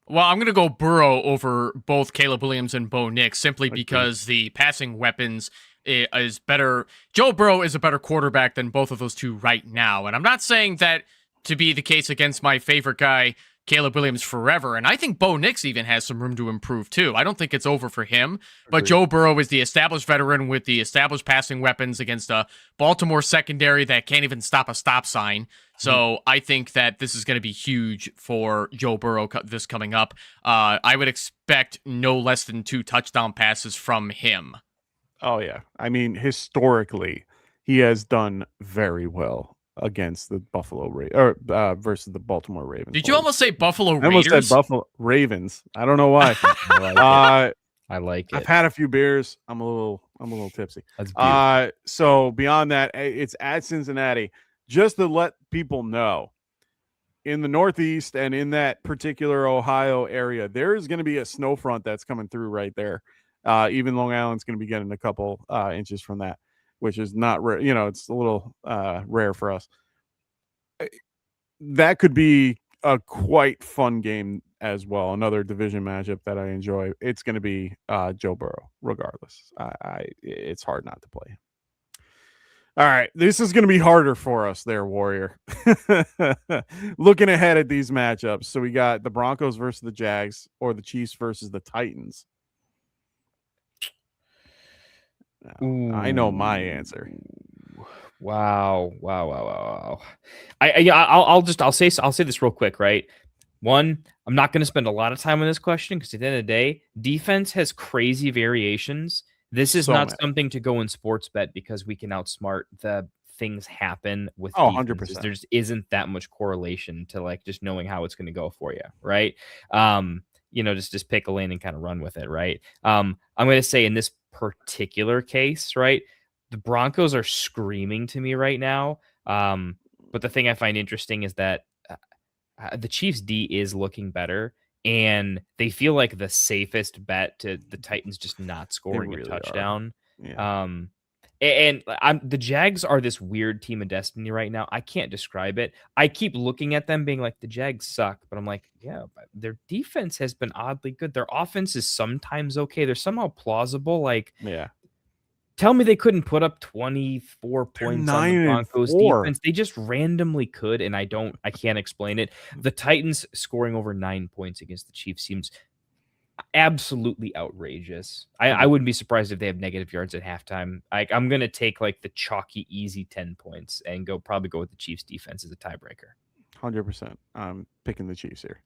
Well, I'm going to go Burrow over both Caleb Williams and Bo Nix simply because the passing weapons is better. Joe Burrow is a better quarterback than both of those two right now. And I'm not saying that to be the case against my favorite guy, Caleb Williams, forever. And I think Bo Nix even has some room to improve too. I don't think it's over for him. But Joe Burrow is the established veteran with the established passing weapons against a Baltimore secondary that can't even stop a stop sign. So I think that this is going to be huge for Joe Burrow this coming up. I would expect no less than 2 touchdown passes from him. Oh, yeah. I mean, historically, he has done very well against the versus the Baltimore Ravens. Did you almost say Buffalo Raiders? I almost said Buffalo Ravens. I don't know why. I like it. I've had a few beers. I'm a little tipsy. That's beautiful. So beyond that, it's at Cincinnati. Just to let people know, in the Northeast and in that particular Ohio area, there is going to be a snow front that's coming through right there. Even Long Island's going to be getting a couple inches from that, which is not rare. It's a little rare for us. That could be a quite fun game as well. Another division matchup that I enjoy. It's going to be Joe Burrow, regardless. It's hard not to play him. All right, this is going to be harder for us there, Warrior. Looking ahead at these matchups. So we got the Broncos versus the Jags or the Chiefs versus the Titans. I know my answer. Wow. I'll say this real quick, right? One, I'm not going to spend a lot of time on this question because at the end of the day, defense has crazy variations. This is not something to go in sports bet because we can outsmart the things happen with 100%. There just isn't that much correlation to just knowing how it's going to go for you, right? Just pick a lane and kind of run with it, right? I'm going to say in this particular case, right, the Broncos are screaming to me right now. But the thing I find interesting is that the Chiefs D is looking better. And they feel like the safest bet to the Titans just not scoring a touchdown. Yeah. The Jags are this weird team of destiny right now. I can't describe it. I keep looking at them being like, the Jags suck. But I'm like, yeah, but their defense has been oddly good. Their offense is sometimes okay. They're somehow plausible. Tell me they couldn't put up 24 points on the Broncos defense. They just randomly could, and I can't explain it. The Titans scoring over 9 points against the Chiefs seems absolutely outrageous. I wouldn't be surprised if they have negative yards at halftime. I'm going to take like the chalky, easy 10 points and probably go with the Chiefs defense as a tiebreaker. 100%. I'm picking the Chiefs here.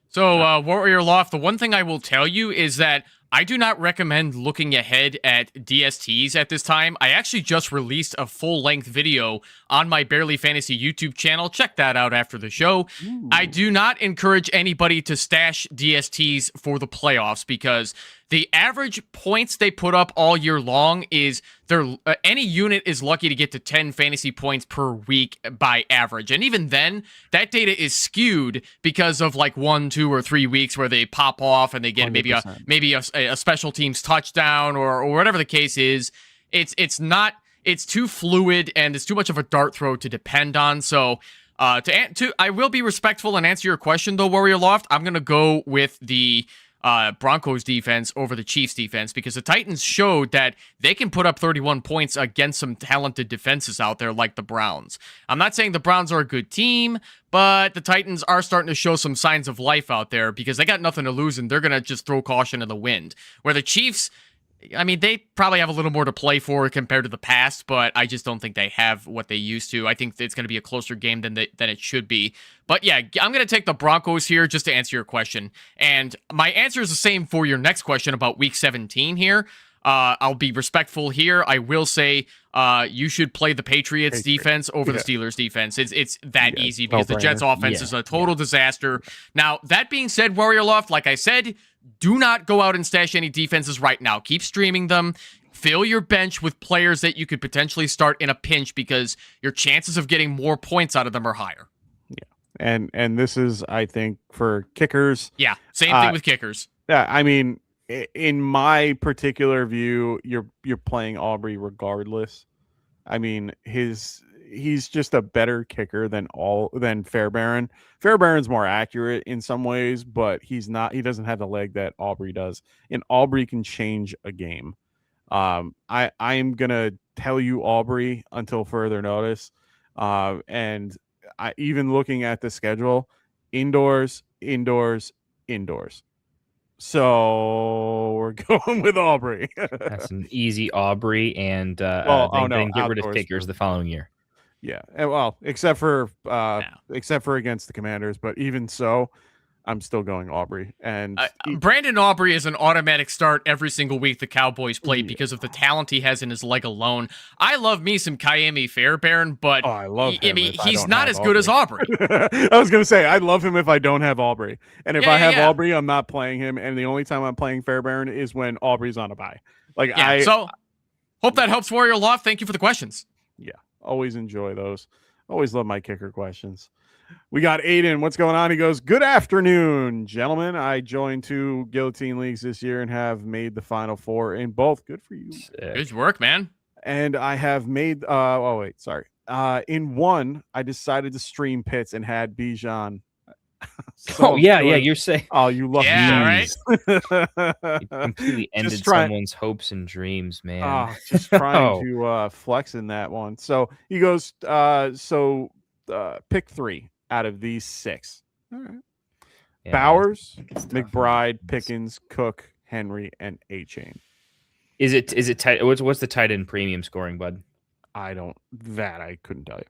So, Warrior Loft, the one thing I will tell you is that I do not recommend looking ahead at DSTs at this time. I actually just released a full-length video on my Barely Fantasy YouTube channel. Check that out after the show. Ooh. I do not encourage anybody to stash DSTs for the playoffs because the average points they put up all year long is any unit is lucky to get to 10 fantasy points per week by average. And even then, that data is skewed because of like 1, 2, or 3 weeks where they pop off and they get 100%. maybe a special teams touchdown or whatever the case is. It's too fluid and it's too much of a dart throw to depend on. So I will be respectful and answer your question though, Warrior Loft. I'm gonna go with the Broncos defense over the Chiefs defense because the Titans showed that they can put up 31 points against some talented defenses out there like the Browns. I'm not saying the Browns are a good team, but the Titans are starting to show some signs of life out there because they got nothing to lose and they're going to just throw caution in the wind. Where the Chiefs, I mean, they probably have a little more to play for compared to the past, but I just don't think they have what they used to. I think it's going to be a closer game than it should be. But yeah, I'm going to take the Broncos here just to answer your question. And my answer is the same for your next question about Week 17 here. I'll be respectful here. I will say you should play the Patriots defense over the Steelers defense. It's that easy because the Jets offense is a total disaster. Now, that being said, Warrior Loft, like I said, do not go out and stash any defenses right now. Keep streaming them. Fill your bench with players that you could potentially start in a pinch because your chances of getting more points out of them are higher. Yeah. And this is, I think, for kickers. Yeah, same thing with kickers. Yeah, I mean, in my particular view, you're playing Aubrey regardless. I mean, he's just a better kicker than Fairbairn. Fairbairn's more accurate in some ways, but he doesn't have the leg that Aubrey does. And Aubrey can change a game. I am gonna tell you Aubrey until further notice. And even looking at the schedule, indoors. So we're going with Aubrey. That's an easy Aubrey, and then get rid of kickers the following year. Yeah, well, except for against the Commanders, but even so, I'm still going Aubrey. And Brandon Aubrey is an automatic start every single week the Cowboys play because of the talent he has in his leg alone. I love me some Kayemi Fairbairn, but I love him. I mean, he's not as good as Aubrey. I was going to say, I love him if I don't have Aubrey. And if I have Aubrey, I'm not playing him. And the only time I'm playing Fairbairn is when Aubrey's on a bye. So hope that helps, Warrior Loft. Thank you for the questions. Yeah, always enjoy those. Always love my kicker questions. We got Aiden. What's going on? He goes, good afternoon, gentlemen. I joined 2 Guillotine Leagues this year and have made the Final Four in both. Good for you. Good work, man. And I have made, in one, I decided to stream Pitts and had Bijan. You're saying. Oh, you lucky. Yeah, right? You completely ended someone's hopes and dreams, man. Just trying to flex in that one. So he goes, pick 3 out of these 6. All right. Yeah, Bowers, McBride, Pickens, Cook, Henry, and A-Chain. Is it tight? What's the tight end premium scoring, bud? I couldn't tell you.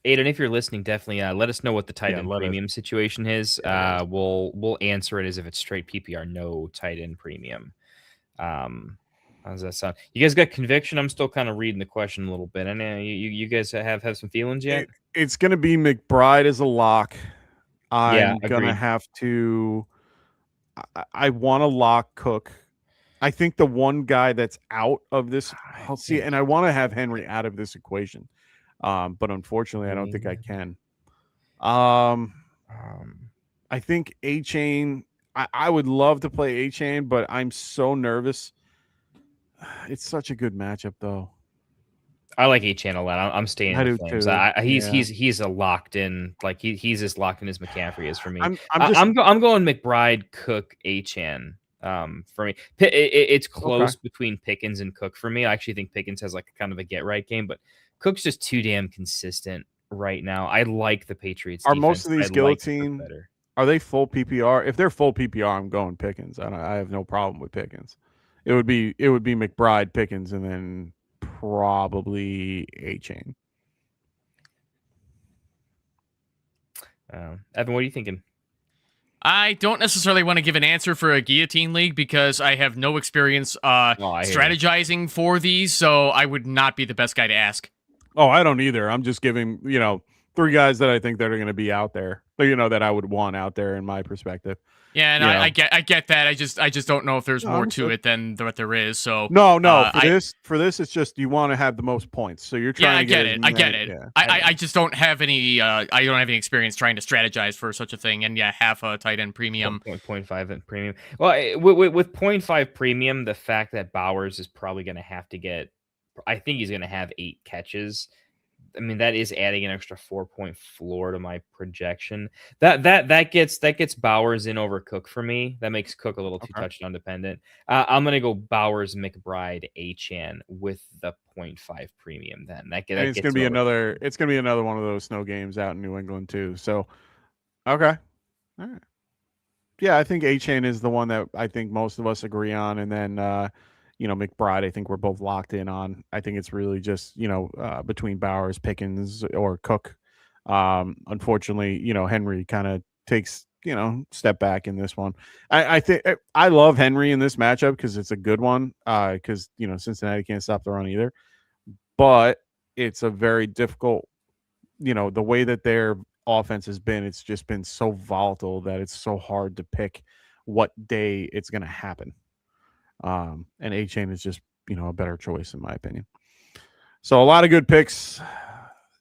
Aiden, if you're listening, definitely let us know what the tight end premium situation is. We'll answer it as if it's straight PPR, no tight end premium. How does that sound? You guys got conviction? I'm still kind of reading the question a little bit. I know you guys have some feelings yet. It's going to be McBride as a lock. I'm going to have to. I want to lock Cook. I think the one guy that's out of this, I'll see, and I want to have Henry out of this equation. But unfortunately, I don't think I can. I think A-Chain. I would love to play A-Chain, but I'm so nervous. It's such a good matchup, though. I like A-Chain a lot. I'm staying in the Flames. He's a locked in, like he's as locked in as McCaffrey is for me. I'm going McBride, Cook, A-Chain. For me. It's close between Pickens and Cook for me. I actually think Pickens has like kind of a get right game, but Cook's just too damn consistent right now. I like the Patriots. Are defense. most of these guillotine better? Are they full PPR? If they're full PPR, I'm going Pickens. I have no problem with Pickens. It would be McBride, Pickens, and then probably A-Chain. Evan, what are you thinking? I don't necessarily want to give an answer for a guillotine league because I have no experience strategizing for these, so I would not be the best guy to ask. Oh, I don't either. I'm just giving, 3 guys that I think that are going to be out there, that I would want out there in my perspective. Yeah, and I get that. I just don't know if there's more to it than what there is. So no. For this, it's just you want to have the most points. So you're trying. I get it. Yeah, I just don't have any. I don't have any experience trying to strategize for such a thing. And half a tight end premium, 0.5 and premium. Well, with 0.5 premium, the fact that Bowers is probably going to have to get. I think he's going to have 8 catches. I mean, that is adding an extra 4-point floor to my projection. That gets Bowers in over Cook for me. That makes Cook a little too touchdown dependent. I'm gonna go Bowers, McBride, Achane with the 0.5 premium. Then it's gonna be another. It's gonna be another one of those snow games out in New England too. So, okay, all right. Yeah, I think Achane is the one that I think most of us agree on, and then. McBride, I think we're both locked in on. I think it's really just, between Bowers, Pickens, or Cook. Unfortunately, Henry kind of takes, step back in this one. I think I love Henry in this matchup because it's a good one because, Cincinnati can't stop the run either. But it's a very difficult, the way that their offense has been, it's just been so volatile that it's so hard to pick what day it's going to happen. And A-Chain is just, a better choice in my opinion. So a lot of good picks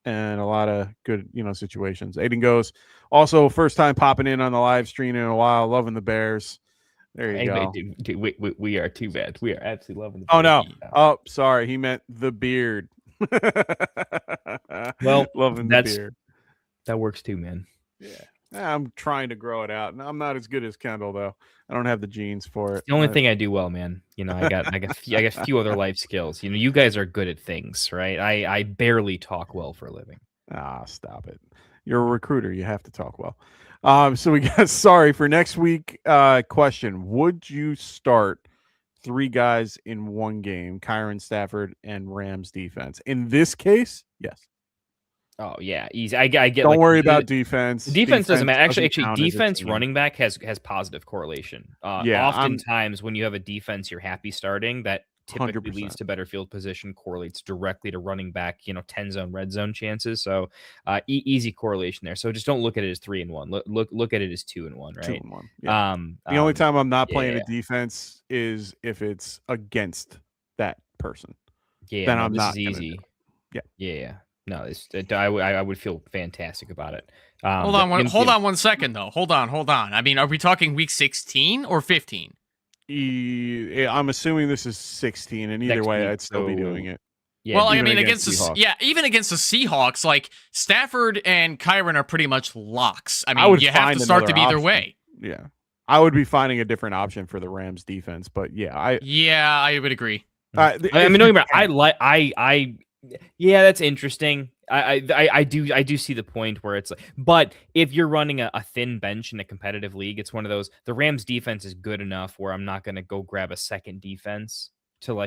and a lot of good, situations. Aiden goes, also first time popping in on the live stream in a while, loving the Bears. There you go. Dude, we are too bad. We are absolutely loving the Bears. Oh, no. Oh, sorry. He meant the beard. Well, loving the beard. That works too, man. Yeah. I'm trying to grow it out. I'm not as good as Kendall though. I don't have the genes for it. It's the only thing I do well, man. I got a few other life skills. You guys are good at things, right? I barely talk well for a living. Ah, stop it. You're a recruiter. You have to talk well. So we got for next week. Question: would you start 3 guys in one game? Kyron, Stafford, and Rams defense. In this case, yes. Oh yeah, easy. I get. Don't worry about defense. Defense doesn't matter. Actually, defense running back has positive correlation. Oftentimes when you have a defense you're happy starting, that typically 100%. Leads to better field position, correlates directly to running back, 10 zone, red zone chances. So easy correlation there. So just don't look at it as 3 and 1. Look at it as 2 and 1, right? 2 and 1. Yeah. The only time I'm not playing a defense is if it's against that person. Yeah, then I'm not easy. Yeah. No, I would feel fantastic about it. Hold on 1 second though. Hold on. I mean, are we talking week 16 or 15? I'm assuming this is 16, and either way, I'd still be doing it. Yeah, well, I mean, even against the Seahawks, like Stafford and Kyron are pretty much locks. I mean, you have to start them either way. Yeah, I would be finding a different option for the Rams defense, but I would agree. Yeah, that's interesting. I do see the point where it's like, but if you're running a thin bench in a competitive league, it's one of those. The Rams defense is good enough where I'm not going to go grab a second defense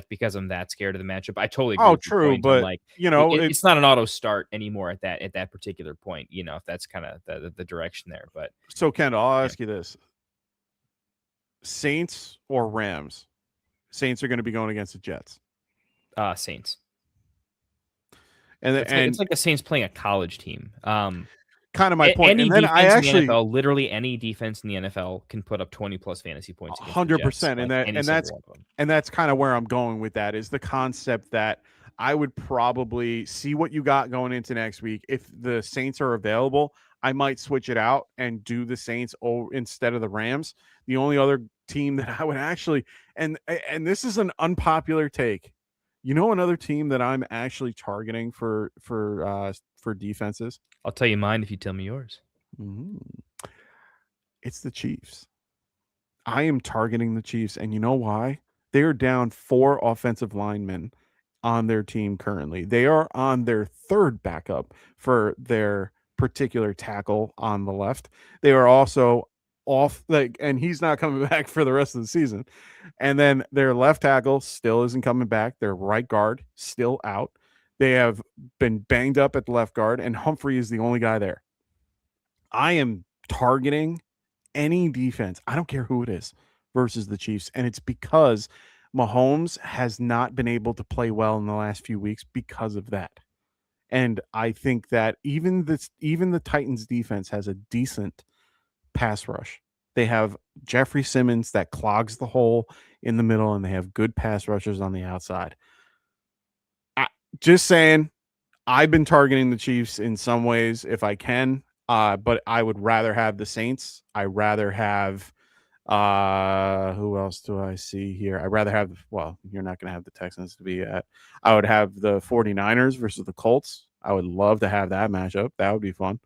because I'm that scared of the matchup. I totally agree. Oh, true, but it's not an auto start anymore at that particular point. If that's kind of the direction there. But so Kendall, I'll ask you this: Saints or Rams? Saints are going to be going against the Jets. Saints. And it's like the Saints playing a college team. Kind of my point. Any and then defense in the NFL, literally any defense in the NFL can put up 20 plus fantasy points. 100%, and that's kind of where I'm going with that is the concept that I would probably see what you got going into next week. If the Saints are available, I might switch it out and do the Saints instead of the Rams. The only other team that I would actually, and this is an unpopular take. Another team that I'm actually targeting for defenses? I'll tell you mine if you tell me yours. It's the Chiefs. I am targeting the Chiefs, and you know why? They are down 4 offensive linemen on their team currently. They are on their third backup for their particular tackle on the left. They are also off, like, and he's not coming back for the rest of the season. And then their left tackle still isn't coming back. Their right guard still out. They have been banged up at the left guard, and Humphrey is the only guy there. I am targeting any defense, I don't care who it is, versus the Chiefs. And it's because Mahomes has not been able to play well in the last few weeks because of that. And I think that even the Titans defense has a decent pass rush. They have Jeffrey Simmons that clogs the hole in the middle, and they have good pass rushers on the outside. Just saying, I've been targeting the Chiefs in some ways if I can, but I would rather have the Saints. I rather have who else do I see here? I'd rather have, well, you're not going to have the Texans to be at. I would have the 49ers versus the Colts. I would love to have that matchup. That would be fun.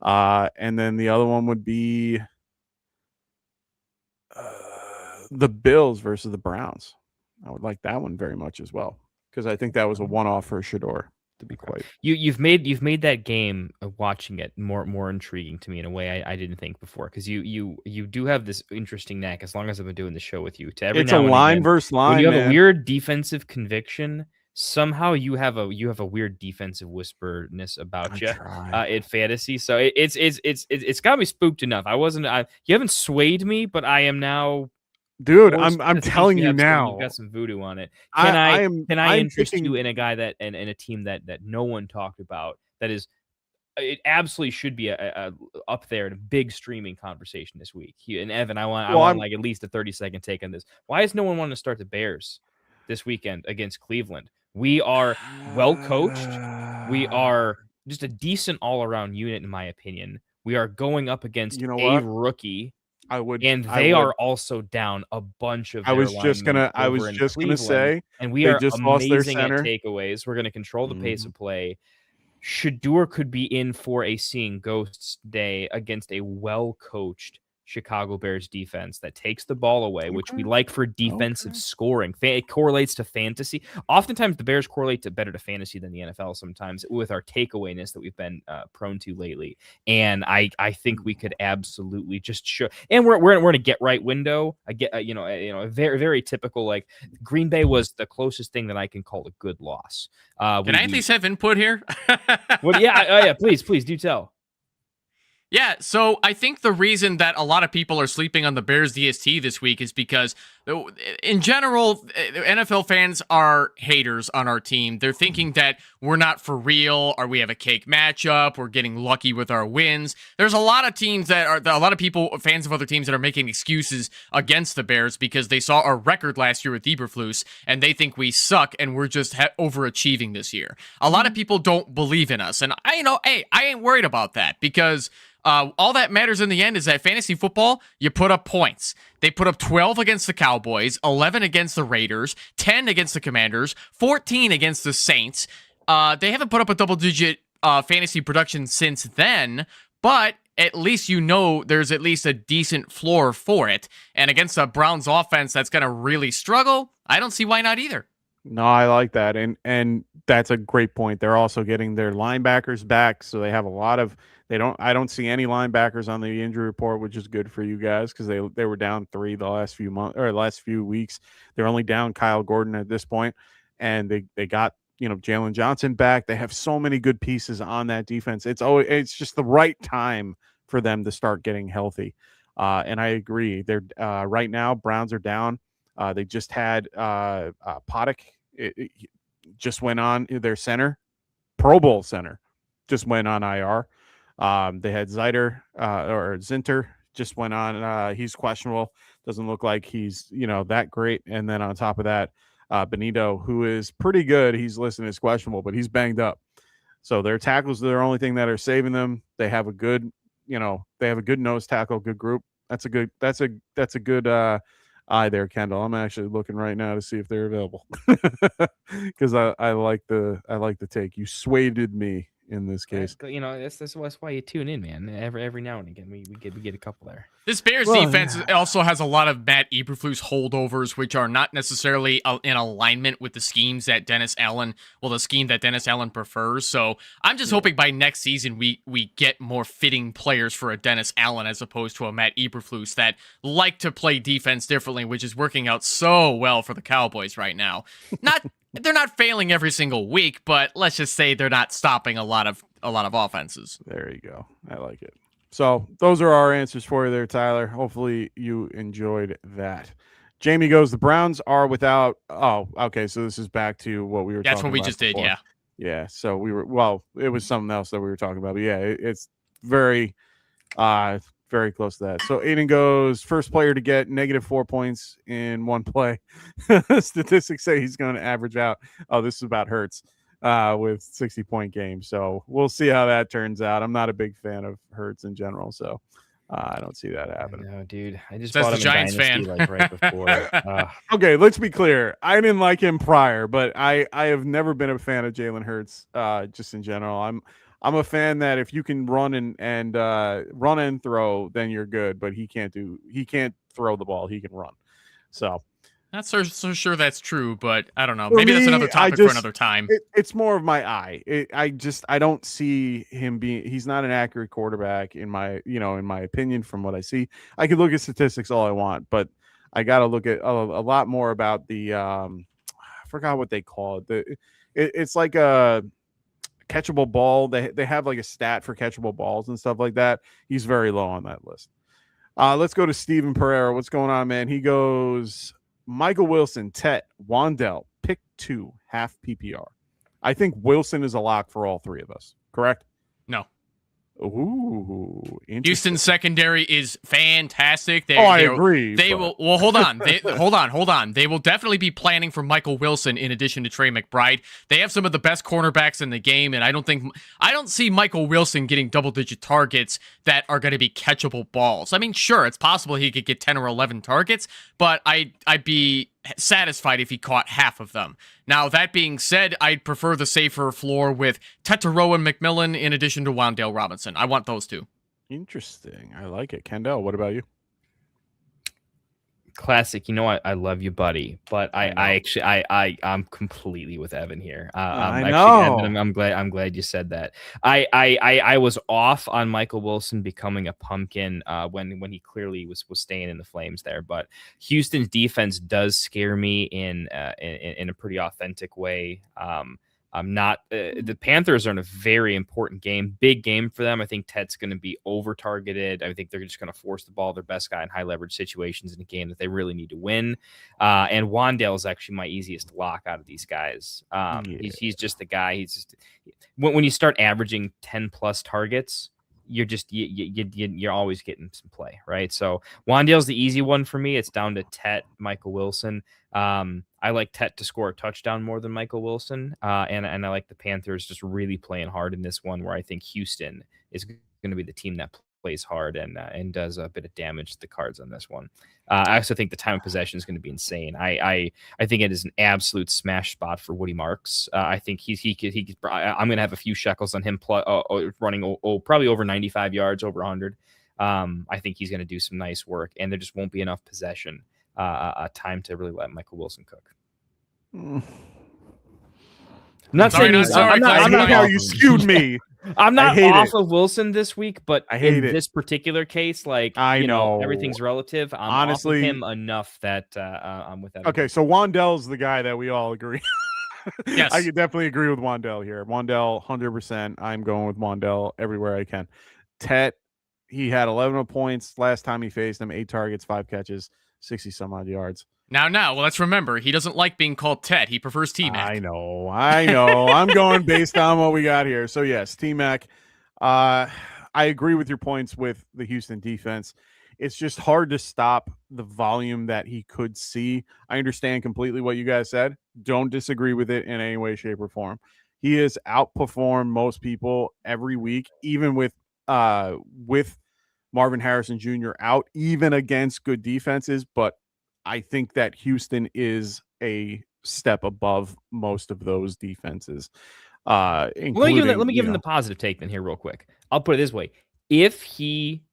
And then the other one would be the Bills versus the Browns. I would like that one very much as well, because I think that was a one-off for Shador, to be quite. You've made that game, watching it, more intriguing to me in a way I didn't think before, because you do have this interesting knack, as long as I've been doing the show with you, to every It's now a and line again, versus line. when you have man. a weird defensive conviction, somehow you have a weird defensive whisperness about you in fantasy. So it's got me spooked enough. You haven't swayed me, but I am now. Dude, I'm telling you now. You've got some voodoo on it. Can I interest thinking, you in a guy that in a team that no one talked about, that is, it absolutely should be a up there in a big streaming conversation this week. And Evan, I want like at least a 30-second take on this. Why is no one wanting to start the Bears this weekend against Cleveland? We are well coached. We are just a decent all-around unit, in my opinion. We are going up against a rookie. They are also down a bunch of. I was just gonna say, and we are amazing at takeaways. We're going to control the pace of play. Shador could be in for a seeing ghosts day against a well-coached Chicago Bears defense that takes the ball away, which we like for defensive scoring. It correlates to fantasy. Oftentimes, the Bears correlate better to fantasy than the NFL sometimes, with our takeawayness that we've been prone to lately. And I think we could absolutely just show. And we're in a get right window. I get a very, very typical, like, Green Bay was the closest thing that I can call a good loss. Can I at least have input here? Well, yeah, please do tell. Yeah, so I think the reason that a lot of people are sleeping on the Bears DST this week is because, in general, NFL fans are haters on our team. They're thinking that we're not for real, or we have a cake matchup, we're getting lucky with our wins. There's a lot of teams a lot of people, fans of other teams, that are making excuses against the Bears because they saw our record last year with Eberflus, and they think we suck, and we're just overachieving this year. A lot of people don't believe in us, and I ain't worried about that, because all that matters in the end is that fantasy football, you put up points. They put up 12 against the Cowboys, 11 against the Raiders, 10 against the Commanders, 14 against the Saints. They haven't put up a double-digit fantasy production since then, but at least there's at least a decent floor for it. And against a Browns offense that's going to really struggle, I don't see why not either. No, I like that, and that's a great point. They're also getting their linebackers back, so they have a lot of. I don't see any linebackers on the injury report, which is good for you guys, because they were down 3 the last few weeks. They're only down Kyle Gordon at this point, and they got Jalen Johnson back. They have so many good pieces on that defense. It's just the right time for them to start getting healthy. And I agree. They're right now, Browns are down. They just had Poddick. It just went on, their center, Pro Bowl center, just went on IR. They had Zinter just went on. He's questionable. Doesn't look like he's that great. And then on top of that, Benito, who is pretty good, he's listed as questionable, but he's banged up. So their tackles are the only thing that are saving them. They have a good nose tackle, good group. That's a good eye there, Kendall. I'm actually looking right now to see if they're available, because I like the take. You swayed me in this case. That's why you tune in, man. Every now and again, we get a couple there. This Bears defense also has a lot of Matt Eberflus holdovers, which are not necessarily in alignment with the schemes that Dennis Allen prefers. So I'm just hoping by next season we get more fitting players for a Dennis Allen as opposed to a Matt Eberflus that like to play defense differently, which is working out so well for the Cowboys right now. They're not failing every single week, but let's just say they're not stopping a lot of offenses. There you go. I like it. So those are our answers for you there, Tyler. Hopefully you enjoyed that. Jamie goes, the Browns are without. Oh, okay. So this is back to what we were talking about. That's what we just did. Yeah. Yeah. So it was something else that we were talking about. But yeah, it's very, very close to that. So Aiden goes, first player to get -4 points in one play. Statistics say he's going to average out. Oh, this is about Hurts. With 60-point games. So we'll see how that turns out. I'm not a big fan of Hurts in general, so I don't see that happening. No, dude. I just That's bought the him Giants in Dynasty, fan. right before. Okay, let's be clear. I didn't like him prior, but I have never been a fan of Jalen Hurts just in general. I'm a fan that if you can run and throw, then you're good, but he can't throw the ball. He can run. So Not so sure that's true, but I don't know. Maybe that's another topic for another time. It's more of my eye. I don't see him being. He's not an accurate quarterback in my opinion. From what I see, I could look at statistics all I want, but I got to look at a lot more about the. I forgot what they call it. It's like a catchable ball. They have like a stat for catchable balls and stuff like that. He's very low on that list. Let's go to Steven Pereira. What's going on, man? He goes. Michael Wilson, Tet, Wandell, pick 2, half PPR. I think Wilson is a lock for all three of us. Correct? No. Ooh, Houston's secondary is fantastic. I agree. They will. Well, hold on. Hold on. They will definitely be planning for Michael Wilson in addition to Trey McBride. They have some of the best cornerbacks in the game, and I don't see Michael Wilson getting double-digit targets that are going to be catchable balls. I mean, sure, it's possible he could get 10 or 11 targets, but I'd be satisfied if he caught half of them. Now, that being said, I'd prefer the safer floor with Tetero and McMillan in addition to Wan'Dale Robinson. I want those two. Interesting. I like it. Kendall, what about you? Classic. You know what? I love you, buddy. But I'm completely with Evan here. I know. Evan, I'm glad you said that. I was off on Michael Wilson becoming a pumpkin when he clearly was staying in the flames there. But Houston's defense does scare me in a pretty authentic way. I'm not. The Panthers are in a very important game, big game for them. I think Ted's going to be over targeted. I think they're just going to force the ball their best guy in high leverage situations in a game that they really need to win. And Wandale is actually my easiest lock out of these guys. He's just the guy. He's just when you start averaging 10 plus targets, you're always getting some play, right? So Wandale's the easy one for me. It's down to Tet, Michael Wilson. I like Tet to score a touchdown more than Michael Wilson. And I like the Panthers just really playing hard in this one, where I think Houston is going to be the team that plays hard and does a bit of damage to the Cards on this one. I also think the time of possession is going to be insane. I think it is an absolute smash spot for Woody Marks. I think he could. I'm going to have a few shekels on him running probably over 95 yards, over 100. I think he's going to do some nice work, and there just won't be enough possession time to really let Michael Wilson cook. I'm not saying I'm not how you skewed me. I'm not off of Wilson this week, but I hate in this particular case, I know everything's relative. I'm honestly off of him enough that I'm with that. Okay, so Wandell's the guy that we all agree. Yes, I could definitely agree with Wandell here. Wandell, 100%. I'm going with Wandell everywhere I can. Tet, he had 11 points last time he faced him, 8 targets, 5 catches, 60 some odd yards. Now, well, let's remember, he doesn't like being called Tet. He prefers T-Mac. I know. I'm going based on what we got here. So, yes, T-Mac. I agree with your points with the Houston defense. It's just hard to stop the volume that he could see. I understand completely what you guys said. Don't disagree with it in any way, shape, or form. He has outperformed most people every week, even with Marvin Harrison Jr. out, even against good defenses. But I think that Houston is a step above most of those defenses. Including, let me give him the positive take then here real quick. I'll put it this way: if he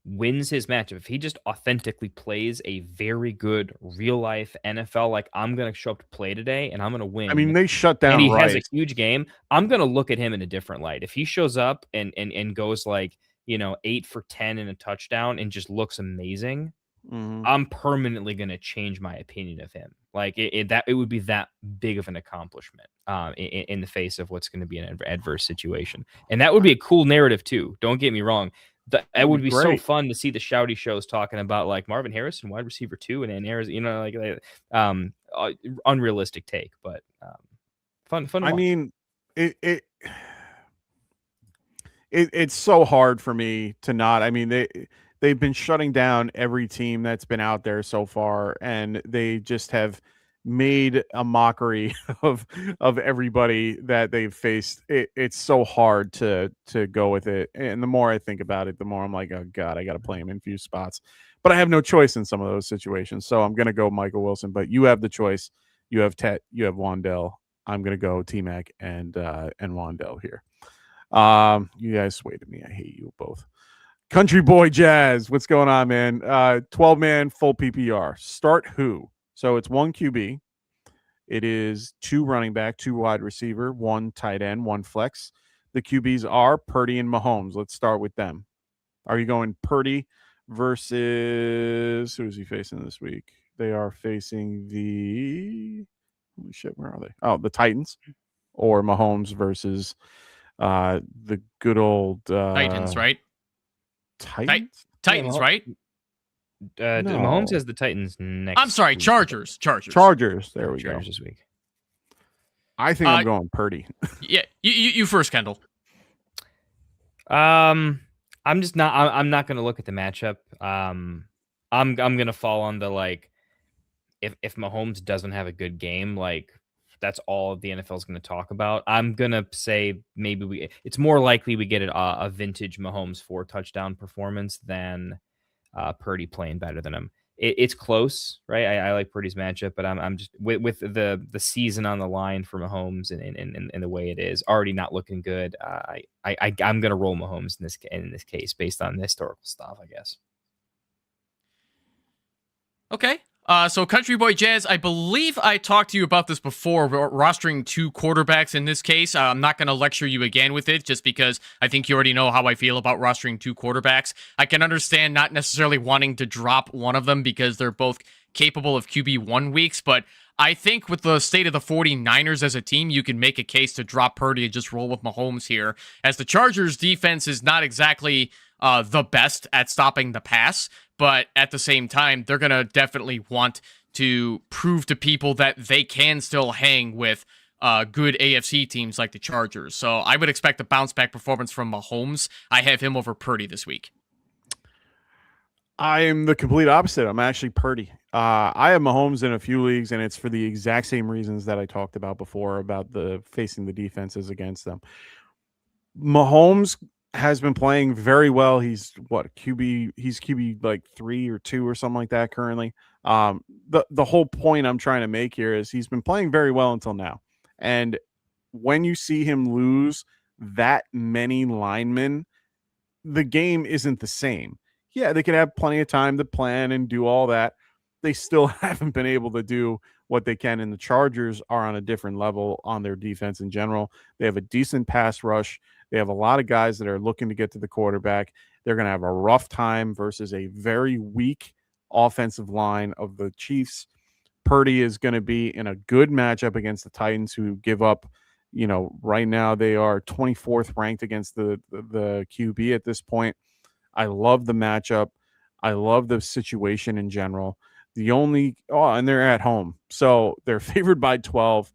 wins his matchup, if he just authentically plays a very good real life NFL, like I'm gonna show up to play today and I'm gonna win. I mean, they shut down and he Rice. has a huge game. I'm gonna look at him in a different light. If he shows up and goes like 8 for 10 and a touchdown and just looks amazing, I'm permanently gonna change my opinion of him. Like it would be that big of an accomplishment in the face of what's going to be an adverse situation, and that would be a cool narrative too. Don't get me wrong. It would be so fun to see the shouty shows talking about like Marvin Harrison, wide receiver 2, and Arizona, unrealistic take, but fun. I mean, it's so hard for me to not. I mean, they've been shutting down every team that's been out there so far, and they just have made a mockery of everybody that they've faced. It's so hard to go with it, and the more I think about it, the more I'm like, oh god, I got to play him in few spots, but I have no choice in some of those situations, so I'm gonna go Michael Wilson. But you have the choice. You have Tet, you have Wandell. I'm gonna go T-Mac and Wandell here. You guys swayed me. I hate you both. Country Boy Jazz, what's going on, man? 12-man full PPR. Start who? So it's 1 QB. It is 2 running back, 2 wide receiver, 1 tight end, 1 flex. The QBs are Purdy and Mahomes. Let's start with them. Are you going Purdy versus who is he facing this week? They are facing the holy shit, where are they? Oh, the Titans, or Mahomes versus the good old Titans, right? Titans, right? No. Mahomes has the Titans next. I'm sorry, week. Chargers. There we Chargers go. this week. I think I'm going Purdy. Yeah, you first, Kendall. I'm just not. I'm not going to look at the matchup. I'm going to fall on the like. If Mahomes doesn't have a good game, like that's all the NFL is going to talk about. I'm going to say maybe it's more likely we get a vintage Mahomes 4 touchdown performance than Purdy playing better than him. It's close, right? I like Purdy's matchup, but I'm just with the season on the line for Mahomes and the way it is already not looking good. I'm going to roll Mahomes in this case based on the historical stuff, I guess. Okay. So Country Boy Jazz, I believe I talked to you about this before, rostering 2 quarterbacks in this case. I'm not going to lecture you again with it just because I think you already know how I feel about rostering 2 quarterbacks. I can understand not necessarily wanting to drop one of them because they're both capable of QB1 weeks, but I think with the state of the 49ers as a team, you can make a case to drop Purdy and just roll with Mahomes here, as the Chargers defense is not exactly the best at stopping the pass, but at the same time, they're going to definitely want to prove to people that they can still hang with good AFC teams like the Chargers. So I would expect a bounce back performance from Mahomes. I have him over Purdy this week. I am the complete opposite. I'm actually Purdy. I have Mahomes in a few leagues, and it's for the exact same reasons that I talked about before about the facing the defenses against them. Mahomes has been playing very well. He's QB? He's QB like 3 or 2 or something like that currently. The whole point I'm trying to make here is he's been playing very well until now. And when you see him lose that many linemen, the game isn't the same. Yeah, they could have plenty of time to plan and do all that. They still haven't been able to do what they can. And the Chargers are on a different level on their defense in general. They have a decent pass rush. They have a lot of guys that are looking to get to the quarterback. They're going to have a rough time versus a very weak offensive line of the Chiefs. Purdy is going to be in a good matchup against the Titans, who give up, right now they are 24th ranked against the QB at this point. I love the matchup. I love the situation in general. And they're at home, so they're favored by 12.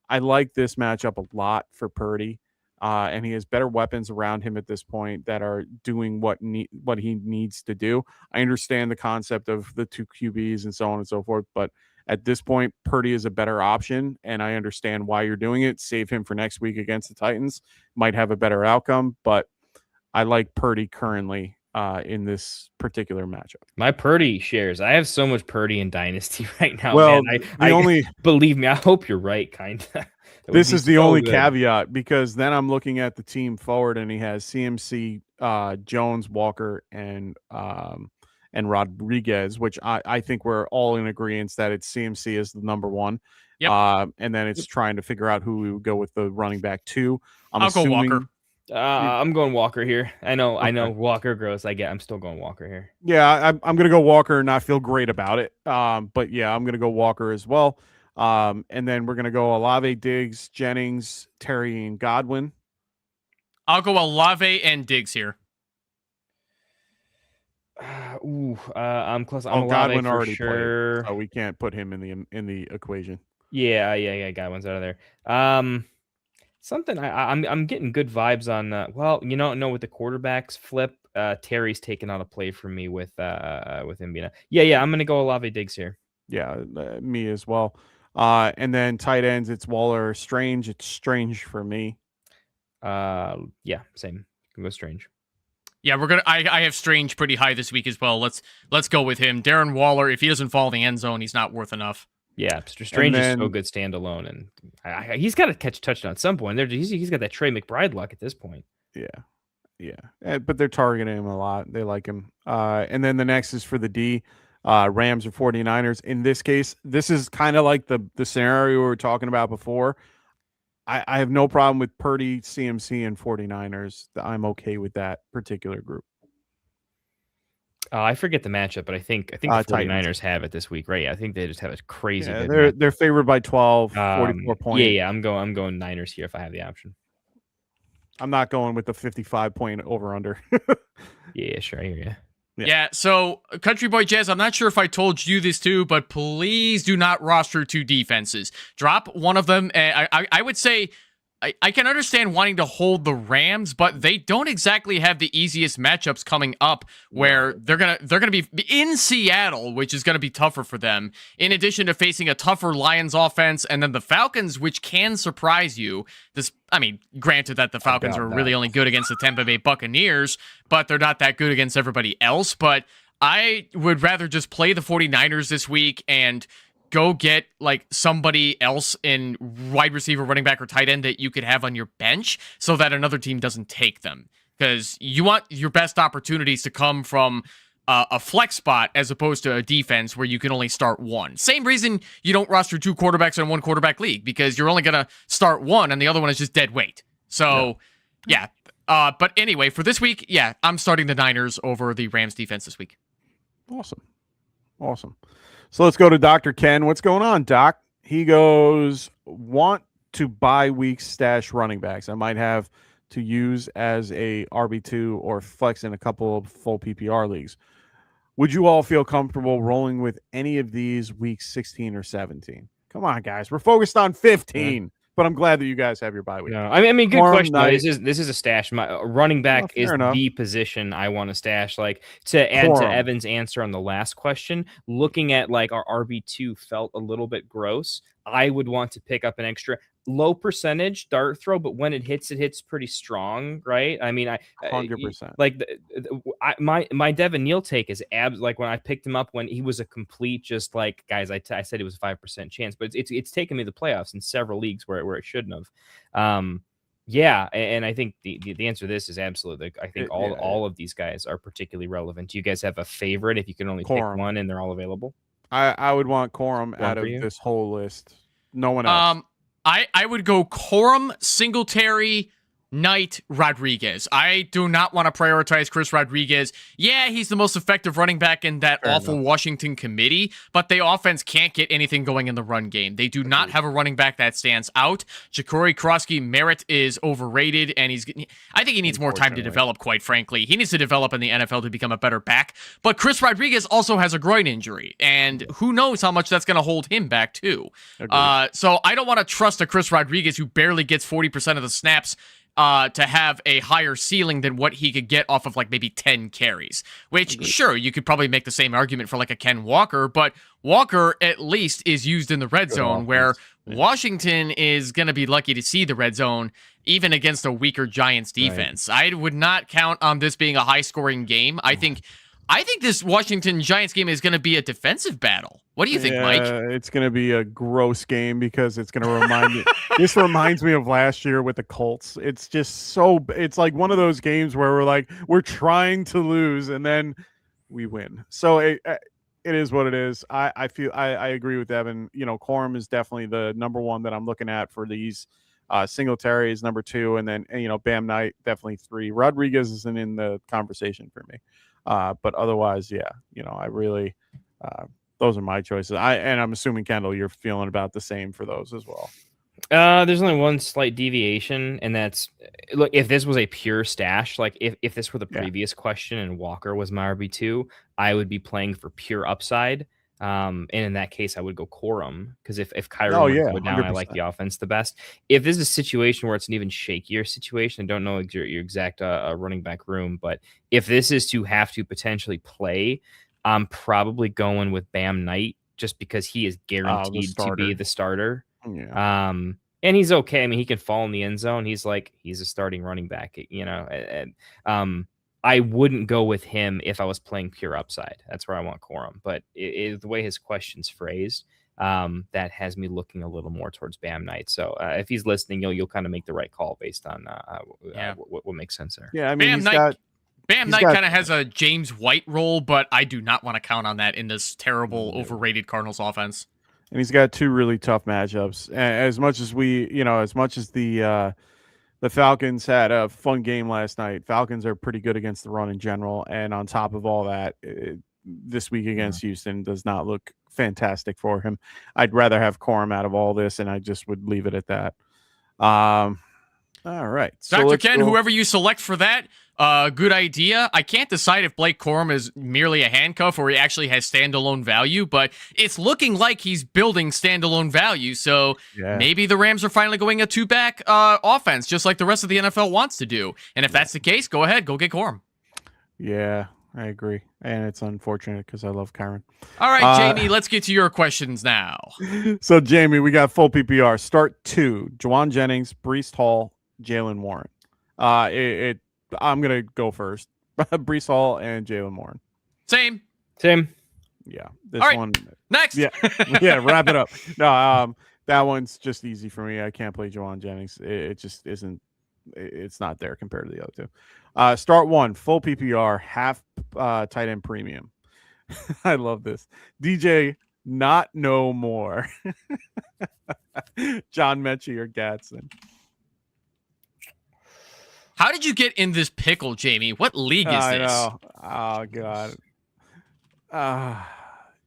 I like this matchup a lot for Purdy. And he has better weapons around him at this point that are doing what he needs to do. I understand the concept of the 2 QBs and so on and so forth, but at this point, Purdy is a better option, and I understand why you're doing it. Save him for next week against the Titans. Might have a better outcome, but I like Purdy currently in this particular matchup. My Purdy shares. I have so much Purdy in Dynasty right now. Well, man. Believe me, I hope you're right, kind of. This is the only caveat, because then I'm looking at the team forward, and he has CMC, Jones, Walker, and Rodriguez, which I think we're all in agreement that it's CMC is the number one. Yep. And then it's trying to figure out who we would go with the running back 2. I'll go Walker. I'm going Walker here. I know Walker gross. I'm still going Walker here. Yeah, I'm gonna go Walker and not feel great about it. But yeah, I'm gonna go Walker as well. And then we're gonna go Olave, Diggs, Jennings, Terry, and Godwin. I'll go Olave and Diggs here. I'm close. I'm Godwin for already sure. played, so we can't put him in the equation. Yeah. Godwin's out of there. Something I'm getting good vibes on. No, with the quarterbacks flip, Terry's taking on a play for me with him being. Yeah. I'm gonna go Olave Diggs here. Yeah, me as well. And then tight ends, it's Waller, Strange. It's Strange for me. Yeah, same. Can go Strange. Yeah, I have Strange pretty high this week as well. Let's go with him. Darren Waller, if he doesn't fall in the end zone, he's not worth enough. Yeah, Strange is so good standalone, and he's got to catch a touchdown at some point. He's got that Trey McBride luck at this point. Yeah. But they're targeting him a lot. They like him. And then the next is for the D, Rams or 49ers. In this case, this is kind of like the scenario we were talking about before. I have no problem with Purdy, CMC, and 49ers. I'm okay with that particular group. I forget the matchup, but I think the 49ers have it this week, right? Yeah, I think they just have a crazy. Yeah, they're favored by 12, 44 points. Yeah, I'm going Niners here if I have the option. I'm not going with the 55-point over/under. Yeah, sure, I hear you. Yeah, so Country Boy Jazz, I'm not sure if I told you this too, but please do not roster 2 defenses. Drop one of them. I would say I can understand wanting to hold the Rams, but they don't exactly have the easiest matchups coming up, where they're gonna be in Seattle, which is gonna be tougher for them. In addition to facing a tougher Lions offense, and then the Falcons, which can surprise you. Granted that the Falcons are really only good against the Tampa Bay Buccaneers, but they're not that good against everybody else. But I would rather just play the 49ers this week and go get like somebody else in wide receiver, running back, or tight end that you could have on your bench so that another team doesn't take them. Because you want your best opportunities to come from a flex spot as opposed to a defense where you can only start one. Same reason you don't roster 2 quarterbacks in 1 quarterback league, because you're only going to start one and the other one is just dead weight. So, yeah. But anyway, for this week, I'm starting the Niners over the Rams defense this week. Awesome. So let's go to Dr. Ken. What's going on, Doc? He goes, want to buy week stash running backs. I might have to use as a RB2 or flex in a couple of full PPR leagues. Would you all feel comfortable rolling with any of these weeks 16 or 17? Come on, guys. We're focused on 15. But I'm glad that you guys have your bye week. No, good question. This is a stash. My running back is the position I want to stash. Like, to add to Evan's answer on the last question, looking at like our RB2 felt a little bit gross. I would want to pick up an extra low percentage dart throw, but when it hits pretty strong, right? 100%. Like my Devin Neal take is like when I picked him up when he was a complete just like, guys, I said it was a 5% chance, but it's taken me to the playoffs in several leagues where it shouldn't have. Yeah, and I think the answer to this is absolutely. I think all of these guys are particularly relevant. Do you guys have a favorite if you can only pick one and they're all available? I would want Corum out of this whole list. No one else. I would go Corum, Singletary, Knight, Rodriguez. I do not want to prioritize Chris Rodriguez. Yeah, he's the most effective running back in that awful Washington committee, but the offense can't get anything going in the run game. They do not have a running back that stands out. Ja'Cory Krosky Merritt is overrated, and I think he needs more time to develop, quite frankly. He needs to develop in the NFL to become a better back, but Chris Rodriguez also has a groin injury, and who knows how much that's going to hold him back, too. So I don't want to trust a Chris Rodriguez who barely gets 40% of the snaps to have a higher ceiling than what he could get off of like maybe 10 carries, which sure, you could probably make the same argument for like a Ken Walker, but Walker at least is used in the red zone where Washington is going to be lucky to see the red zone even against a weaker Giants defense. I would not count on this being a high scoring game. I think I think this Washington Giants game is going to be a defensive battle. What do you think, Mike? It's going to be a gross game because it's going to remind me. This reminds me of last year with the Colts. It's just so. It's like one of those games where we're trying to lose and then we win. So it is what it is. I feel I agree with Evan. Corum is definitely the number one that I'm looking at for these. Singletary is number 2, and then Bam Knight definitely 3. Rodriguez isn't in the conversation for me. But otherwise, yeah, I really, those are my choices. I'm assuming, Kendall, you're feeling about the same for those as well. There's only one slight deviation, and that's, look, if this was a pure stash, like if this were the previous question and Walker was my RB2, I would be playing for pure upside. And in that case, I would go Corum, because if Kyron would go down, 100%. I like the offense the best. If this is a situation where it's an even shakier situation, I don't know your exact running back room, but if this is to have to potentially play, I'm probably going with Bam Knight just because he is guaranteed to be the starter. Yeah. And he's okay. I mean, he can fall in the end zone. He's a starting running back, I wouldn't go with him if I was playing pure upside. That's where I want Corum. But the way his question's phrased, that has me looking a little more towards Bam Knight. So if he's listening, you'll kind of make the right call based on what makes sense there. Yeah, I mean, Bam Knight kind of has a James White role, but I do not want to count on that in this terrible, overrated Cardinals offense. And he's got 2 really tough matchups. As much as the Falcons had a fun game last night. Falcons are pretty good against the run in general. And on top of all that, this week against Houston does not look fantastic for him. I'd rather have Corum out of all this, and I just would leave it at that. All right. Dr. Ken, whoever you select for that, good idea. I can't decide if Blake Corum is merely a handcuff or he actually has standalone value, but it's looking like he's building standalone value. So maybe the Rams are finally going a 2-back offense, just like the rest of the NFL wants to do. And if that's the case, go ahead, go get Corum. Yeah, I agree. And it's unfortunate because I love Kyron. All right, Jamie, let's get to your questions now. So, Jamie, we got full PPR. Start 2, Juwan Jennings, Breece Hall, Jalen Warren. I'm going to go first. Breece Hall and Jalen Warren. Same. Yeah. This All right, one. Next. Yeah. Yeah. Wrap it up. No, that one's just easy for me. I can't play Juwan Jennings. It just isn't. It's not there compared to the other 2. Start 1, full PPR, half tight end premium. I love this. DJ, not no more. John Mechie or Gatson. How did you get in this pickle, Jamie? What league is this? I know. Oh, God.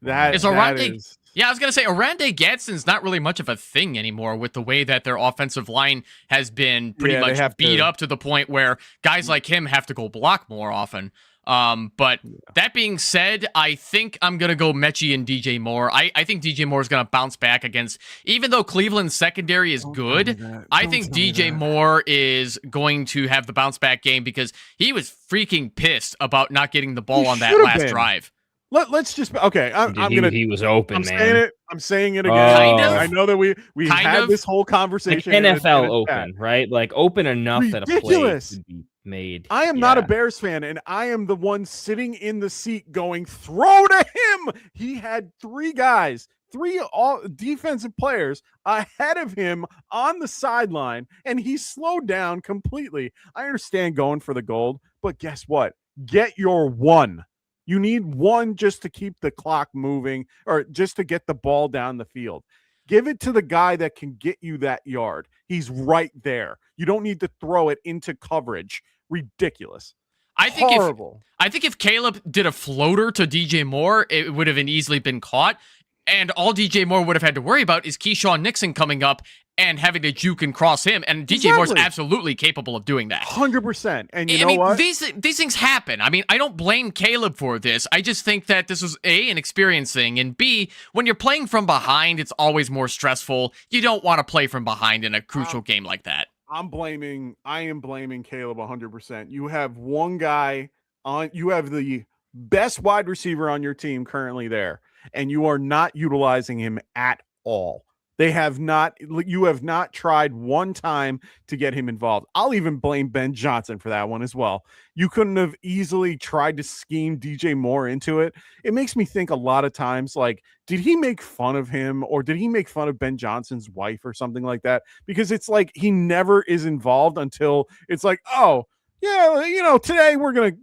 Yeah, I was going to say, Orlando Gadsden's not really much of a thing anymore with the way that their offensive line has been pretty much beat up to the point where guys like him have to go block more often. But that being said, I think I'm going to go Mechie and DJ Moore. I think DJ Moore is going to bounce back against, even though Cleveland's secondary is good, I think DJ Moore is going to have the bounce back game because he was freaking pissed about not getting the ball on that last drive. Let's just okay. He was open, man. I'm saying it again. Kind of. I know that we had this whole conversation. Like NFL open, right? Like open enough that a play could be made. I am not a Bears fan, and I am the one sitting in the seat going, throw to him. He had 3 guys, 3 all defensive players ahead of him on the sideline, and he slowed down completely. I understand going for the gold, but guess what? Get your 1. You need 1 just to keep the clock moving or just to get the ball down the field. Give it to the guy that can get you that yard. He's right there. You don't need to throw it into coverage. Ridiculous. Horrible. I think if Caleb did a floater to DJ Moore, it would have easily been caught. And all DJ Moore would have had to worry about is Keyshawn Nixon coming up and having to juke and cross him. And DJ Moore's absolutely capable of doing that. 100%. And you know what? These things happen. I mean, I don't blame Caleb for this. I just think that this was A, an experience thing, and B, when you're playing from behind, it's always more stressful. You don't want to play from behind in a crucial game like that. I am blaming Caleb 100%. You have one guy you have the best wide receiver on your team currently there, and you are not utilizing him at all. You have not tried one time to get him involved. I'll even blame Ben Johnson for that one as well. You couldn't have easily tried to scheme DJ Moore into it. It makes me think a lot of times, like, did he make fun of him, or did he make fun of Ben Johnson's wife or something like that? Because it's like he never is involved until it's like, oh, yeah, today we're going to,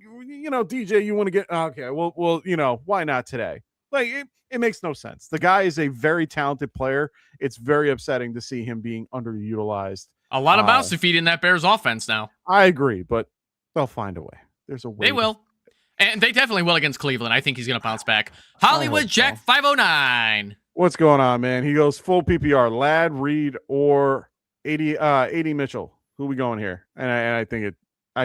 DJ, you want to get, okay, well, why not today? Like, it makes no sense. The guy is a very talented player. It's very upsetting to see him being underutilized. A lot of mouths to feed in that Bears offense now. I agree, but they'll find a way. There's a way. They will. And they definitely will against Cleveland. I think he's going to bounce back. Hollywood Jack 509. What's going on, man? He goes full PPR. Ladd, Reed, or 80 Mitchell. Who we going here? And I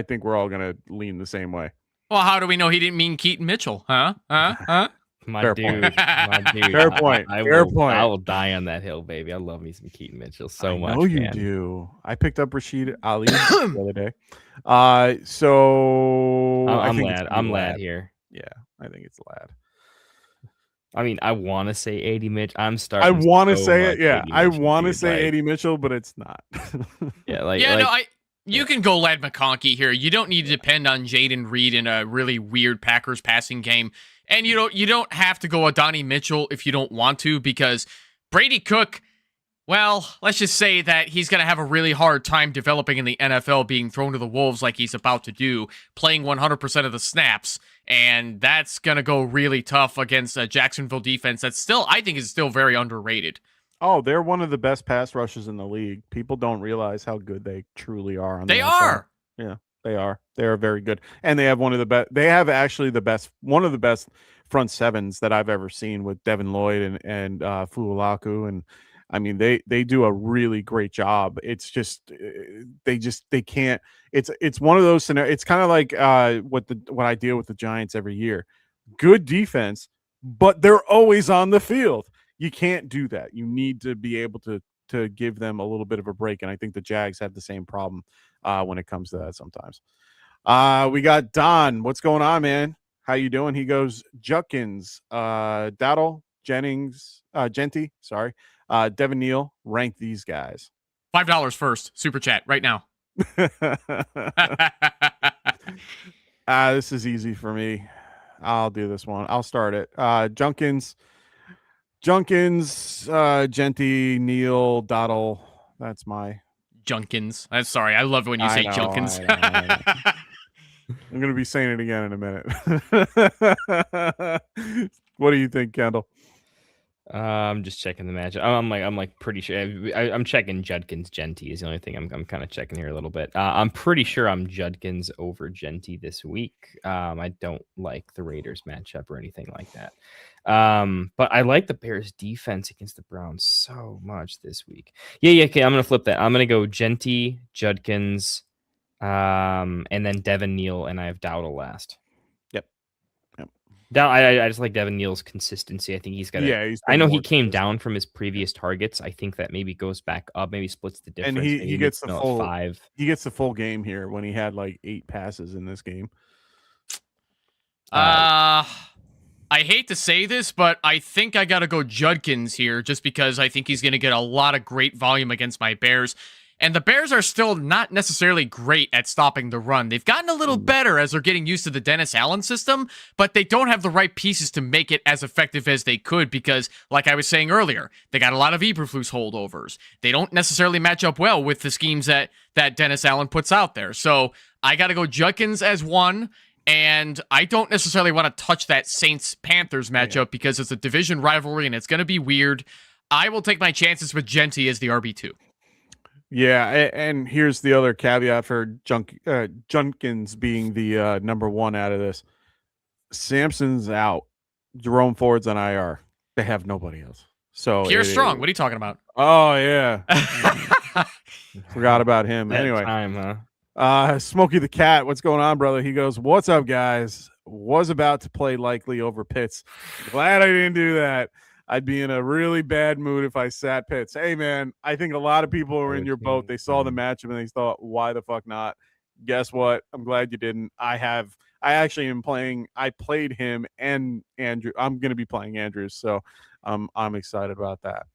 think we're all going to lean the same way. Well, how do we know he didn't mean Keaton Mitchell? Huh? My dude. Fair point. I will die on that hill, baby. I love me some Keaton Mitchell so much. Oh, you do. I picked up Rashid Ali the other day. So I'm Ladd here. Yeah, I think it's Ladd. I mean, I want to say 80 Mitch. I'm starting. I want to say it. Yeah, I Mitchell, want to dude, say 80 Mitchell, but it's not. You can go Ladd McConkey here. You don't need to depend on Jaden Reed in a really weird Packers passing game. And you don't have to go Adonai Mitchell if you don't want to, because Brady Cook, well, let's just say that he's going to have a really hard time developing in the NFL, being thrown to the wolves like he's about to do, playing 100% of the snaps. And that's going to go really tough against a Jacksonville defense that's still, I think, is still very underrated. Oh, they're one of the best pass rushes in the league. People don't realize how good they truly are. They are. Yeah, they are. They are very good. And they have one of the best. They have actually one of the best front sevens that I've ever seen, with Devin Lloyd and Fuulaku. And I mean, they do a really great job. It's just, they can't, it's one of those scenarios. It's kind of like what I deal with the Giants every year. Good defense, but they're always on the field. You can't do that. You need to be able to give them a little bit of a break. And I think the Jags have the same problem when it comes to that sometimes. We got Don. What's going on, man? How you doing? He goes, Judkins, Dowdle, Jennings, Genty, sorry, Devin Neal, rank these guys. $5 first. Super chat right now. This is easy for me. I'll do this one. I'll start it. Junkins, Genty, Neal, Dowdle. That's my Junkins. I'm sorry. I love when you say Junkins. I know. I'm going to be saying it again in a minute. What do you think, Kendall? I'm just checking the match. I'm pretty sure. I'm checking Judkins. Genty is the only thing I'm kind of checking here a little bit. I'm pretty sure I'm Judkins over Genty this week. I don't like the Raiders matchup or anything like that. But I like the Bears defense against the Browns so much this week. Yeah. Okay, I'm gonna flip that. I'm gonna go Genty, Judkins, and then Devin Neal, and I have Dowdle last. Yep. I just like Devin Neal's consistency. I think he's got. Yeah, I know he came down from his previous targets. I think that maybe goes back up, maybe splits the difference. And he gets the full 5. He gets the full game here when he had like 8 passes in this game. I hate to say this, but I think I got to go Judkins here, just because I think he's going to get a lot of great volume against my Bears. And the Bears are still not necessarily great at stopping the run. They've gotten a little better as they're getting used to the Dennis Allen system, but they don't have the right pieces to make it as effective as they could because, like I was saying earlier, they got a lot of Eberflus holdovers. They don't necessarily match up well with the schemes that Dennis Allen puts out there. So I got to go Judkins as one. And I don't necessarily want to touch that Saints-Panthers matchup because it's a division rivalry and it's going to be weird. I will take my chances with Genty as the RB2. Yeah, and here's the other caveat for Junkins being the number one out of this. Sampson's out. Jerome Ford's on IR. They have nobody else. So Pierre Strong, what are you talking about? Oh, yeah. Forgot about him. That anyway. time, huh? Smokey the Cat, what's going on, brother? He goes, what's up, guys? Was about to play Likely over Pitts. Glad I didn't do that. I'd be in a really bad mood if I sat Pitts. Hey, man, I think a lot of people were in your boat. They saw the matchup and they thought, why the fuck not? Guess what? I'm glad you didn't. I actually am playing. I played him and Andrew. I'm going to be playing Andrews, so I'm excited about that.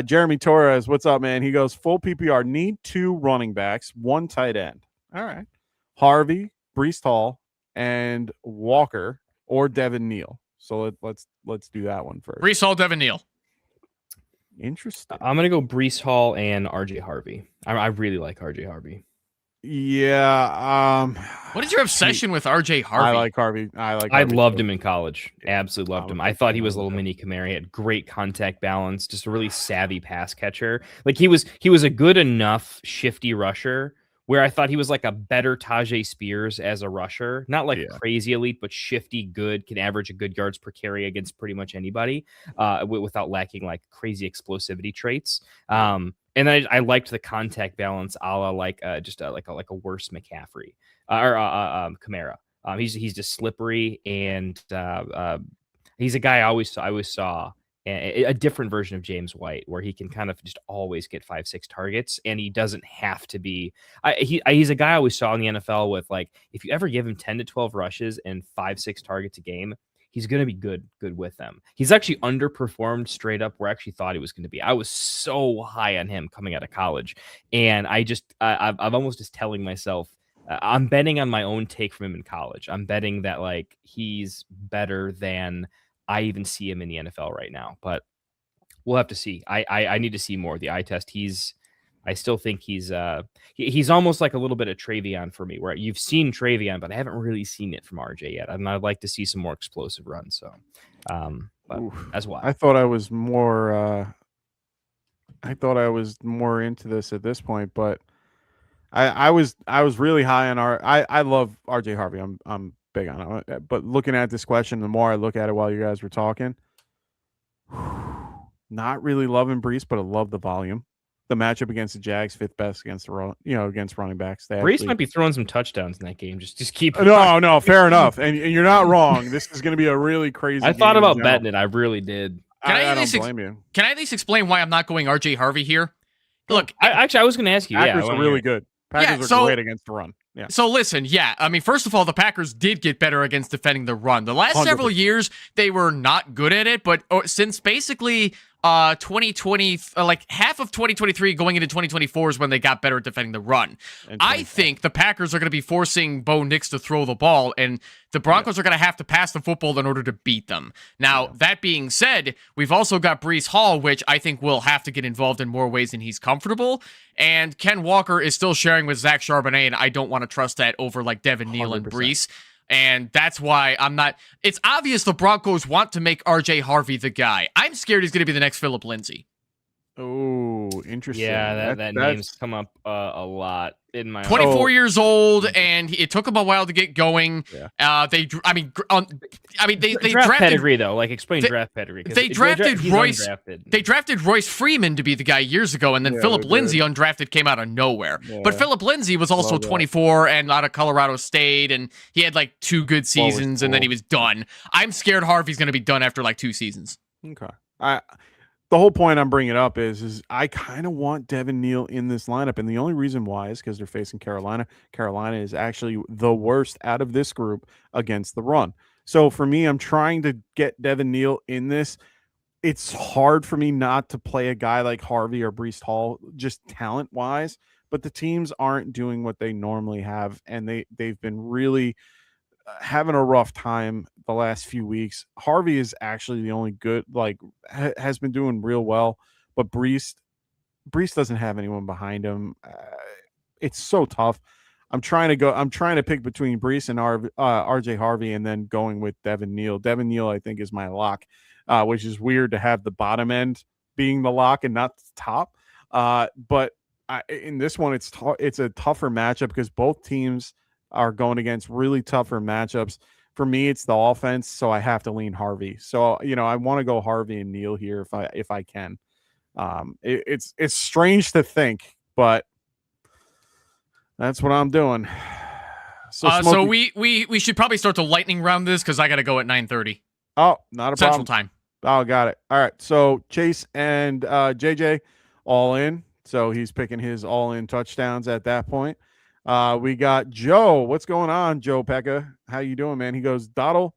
Jeremy Torres, what's up, man? He goes, full PPR, need 2 running backs, 1 tight end. All right. Harvey, Brees Hall, and Walker or Devin Neal. So let's do that one first. Brees Hall, Devin Neal. Interesting. I'm gonna go Brees Hall and RJ Harvey. I really like RJ Harvey. Yeah. What is your obsession with RJ Harvey? I like Harvey. I loved him in college. Absolutely loved him. I thought he was a little him. mini Kamara. He had great contact balance, just a really savvy pass catcher. Like he was a good enough shifty rusher where I thought he was like a better Tajay Spears as a rusher. Not like crazy elite, but shifty, good, can average a good yards per carry against pretty much anybody without lacking like crazy explosivity traits. And I liked the contact balance, a la like just like a worse McCaffrey or Kamara. He's just slippery, and he's a guy I always saw a different version of James White, where he can kind of just always get 5-6 targets, and he doesn't have to be. He's a guy I always saw in the NFL with, like, if you ever give him 10 to 12 rushes and 5-6 targets a game, he's going to be good with them. He's actually underperformed straight up where I actually thought he was going to be. I was so high on him coming out of college, and I'm almost just telling myself, I'm betting on my own take from him in college. I'm betting that like he's better than I even see him in the NFL right now, but we'll have to see. I need to see more of the eye test. I still think he's almost like a little bit of Travion for me, where you've seen Travion, but I haven't really seen it from RJ yet. I'd like to see some more explosive runs. So, but that's why I thought I was more. I thought I was more into this at this point, but I was really high on I love RJ Harvey. I'm big on it. But looking at this question, the more I look at it while you guys were talking, not really loving Brees, but I love the volume. The matchup against the Jags, 5th best against against running backs. Brees might be throwing some touchdowns in that game. Just keep. No, fair enough, and you're not wrong. This is going to be a really crazy. I thought about betting it. I really did. I don't blame you. Can I at least explain why I'm not going RJ Harvey here? Look, I was going to ask you. Packers are really good. Packers are great against the run. Yeah. So listen, I mean, first of all, the Packers did get better against defending the run. The last 100%. several years, they were not good at it, but since basically 2020, like half of 2023 going into 2024 is when they got better at defending the run. I think the Packers are going to be forcing Bo Nix to throw the ball, and the Broncos are going to have to pass the football in order to beat them. Now, that being said, we've also got Brees Hall, which I think will have to get involved in more ways than he's comfortable. And Ken Walker is still sharing with Zach Charbonnet, and I don't want to trust that over like Devin Neal and 100%. Brees. And that's why I'm not. It's obvious the Broncos want to make RJ Harvey the guy. I'm scared he's going to be the next Phillip Lindsay. Oh, interesting. Yeah, that name's come up a lot in my. 24 years old, and it took him a while to get going. Yeah. They draft drafted pedigree though. Like explain draft pedigree. They drafted Royce. They drafted Royce Freeman to be the guy years ago, and then Phillip Lindsay undrafted came out of nowhere. Yeah. But Phillip Lindsay was also 24 and out of Colorado State, and he had like 2 good seasons, and then he was done. I'm scared Harvey's going to be done after like 2 seasons. Okay. The whole point I'm bringing up is I kind of want Devin Neal in this lineup, and the only reason why is because they're facing Carolina. Carolina is actually the worst out of this group against the run. So for me, I'm trying to get Devin Neal in this. It's hard for me not to play a guy like Harvey or Brees Hall, just talent-wise, but the teams aren't doing what they normally have, and they've been really having a rough time the last few weeks. Harvey is actually the only good, like has been doing real well, but Brees doesn't have anyone behind him. It's so tough. I'm trying to pick between Brees and RJ Harvey, and then going with Devin Neal. Devin Neal, I think, is my lock, which is weird to have the bottom end being the lock and not the top. But in this one, it's a tougher matchup because both teams are going against really tougher matchups. For me, it's the offense, so I have to lean Harvey. So, I want to go Harvey and Neal here if I can. It's strange to think, but that's what I'm doing. So we should probably start to lightning round this because I got to go at 9:30. Oh, not a Central problem. Time. Oh, got it. All right. So Chase and JJ all in. So he's picking his all in touchdowns at that point. We got Joe. What's going on, Joe Pekka? How you doing, man? He goes, Dottle,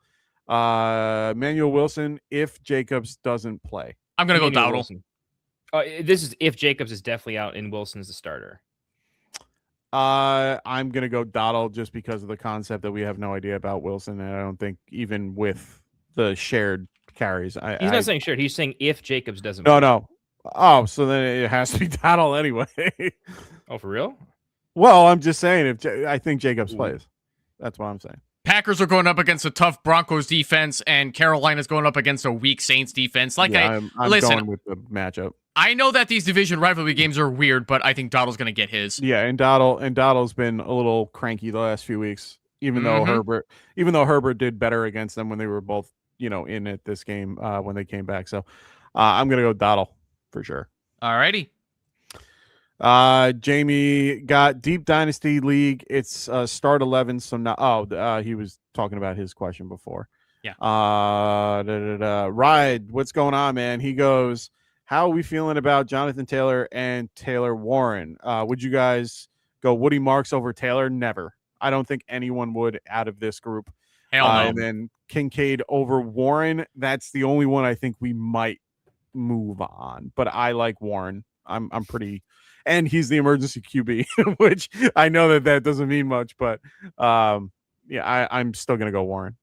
Manuel Wilson if Jacobs doesn't play. I'm going to go Manuel Dowdle. Wilson. This is if Jacobs is definitely out and Wilson's the starter. I'm gonna go Dottle just because of the concept that we have no idea about Wilson, and I don't think even with the shared carries, He's not saying shared. He's saying if Jacobs doesn't. No. Oh, so then it has to be Dottle anyway. Oh, for real? Well, I'm just saying I think Jacobs plays. That's what I'm saying. Packers are going up against a tough Broncos defense, and Carolina's going up against a weak Saints defense. I'm going with the matchup. I know that these division rivalry games are weird, but I think Dottle's going to get his. Yeah, and Dottle's been a little cranky the last few weeks, even though Herbert did better against them when they were both, in it this game when they came back. So I'm going to go Dottle for sure. All righty. Jamie got Deep Dynasty League. It's start 11. So now, he was talking about his question before. Yeah. Ride, what's going on, man? He goes, how are we feeling about Jonathan Taylor and Taylor Warren? Would you guys go Woody Marks over Taylor? Never. I don't think anyone would out of this group. Hell no. And then Kincaid over Warren. That's the only one I think we might move on. But I like Warren. I'm pretty, and he's the emergency QB, which I know that doesn't mean much, but I'm still gonna go Warren.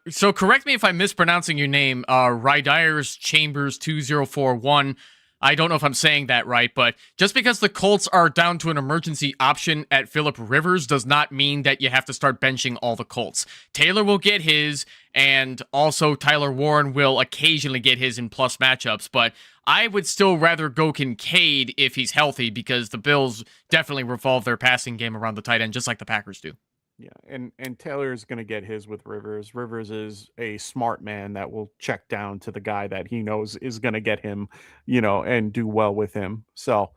So correct me if I'm mispronouncing your name, Rydires Chambers 2041. I don't know if I'm saying that right, but just because the Colts are down to an emergency option at Phillip Rivers does not mean that you have to start benching all the Colts. Taylor will get his, and also Tyler Warren will occasionally get his in plus matchups, but I would still rather go Kincaid if he's healthy because the Bills definitely revolve their passing game around the tight end, just like the Packers do. Yeah, and Taylor is going to get his with Rivers. Rivers is a smart man that will check down to the guy that he knows is going to get him, and do well with him. So,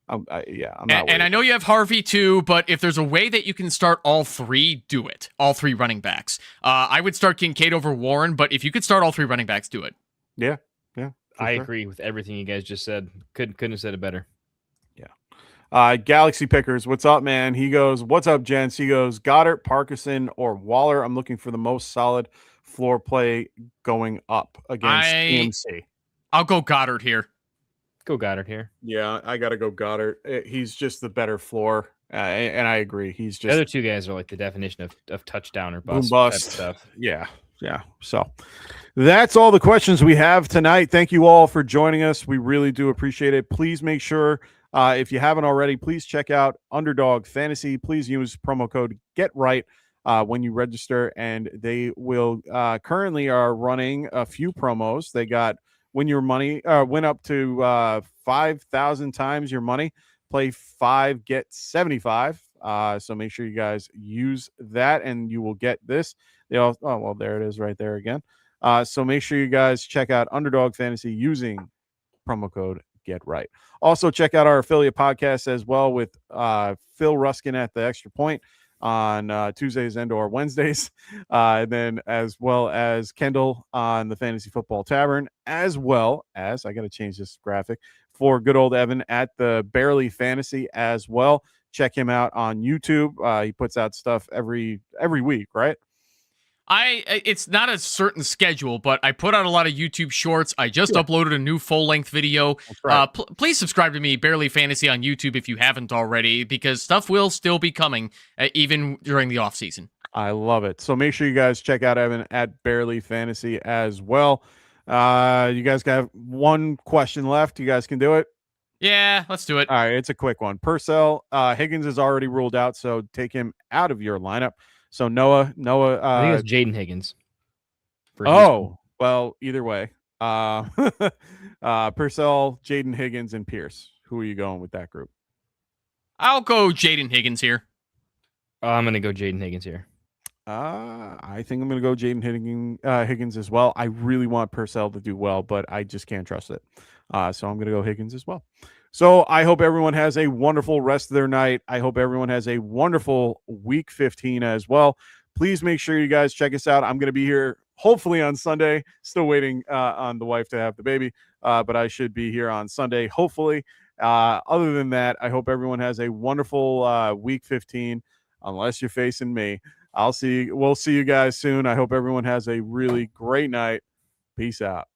I'm not. And I know you have Harvey too, but if there's a way that you can start all three, do it. All three running backs. I would start Kincaid over Warren, but if you could start all three running backs, do it. Yeah. I agree with everything you guys just said. Couldn't have said it better. Galaxy Pickers, what's up, man? He goes, what's up, gents? He goes, Goddard, Parkinson, or Waller. I'm looking for the most solid floor play going up against EMC. I'll go Goddard here. Go Goddard here. Yeah, I got to go Goddard. He's just the better floor, and I agree. He's just the other two guys are like the definition of touchdown or bust. Boom bust. Stuff. Yeah. So that's all the questions we have tonight. Thank you all for joining us. We really do appreciate it. Please make sure, if you haven't already, please check out Underdog Fantasy. Please use promo code GetRight when you register, and they will currently are running a few promos. They got win your money, win up to 5,000 times your money. Play 5, get 75. So make sure you guys use that, and you will get this. There it is right there again. So make sure you guys check out Underdog Fantasy using promo code GetRight. Also, check out our affiliate podcast as well with Phil Ruskin at the Extra Point on Tuesdays and/or Wednesdays, and then as well as Kendall on the Fantasy Football Tavern, as well as I got to change this graphic for good old Evan at the Barely Fantasy as well. Check him out on YouTube. He puts out stuff every week, right? It's not a certain schedule, but I put out a lot of YouTube shorts. I just uploaded a new full-length video. Right. Please subscribe to me, Barely Fantasy, on YouTube if you haven't already, because stuff will still be coming, even during the off-season. I love it. So make sure you guys check out Evan at Barely Fantasy as well. You guys got one question left. You guys can do it? Yeah, let's do it. All right, it's a quick one. Purcell, Higgins is already ruled out, so take him out of your lineup. So Noah. I think it's Jaden Higgins. Well, either way. Purcell, Jaden Higgins, and Pierce. Who are you going with that group? I'll go Jaden Higgins here. I'm going to go Jaden Higgins here. I think I'm going to go Jaden Higgins as well. I really want Purcell to do well, but I just can't trust it. So I'm going to go Higgins as well. So I hope everyone has a wonderful rest of their night. I hope everyone has a wonderful week 15 as well. Please make sure you guys check us out. I'm going to be here hopefully on Sunday. Still waiting on the wife to have the baby, but I should be here on Sunday, hopefully. Other than that, I hope everyone has a wonderful week 15, unless you're facing me. We'll see you guys soon. I hope everyone has a really great night. Peace out.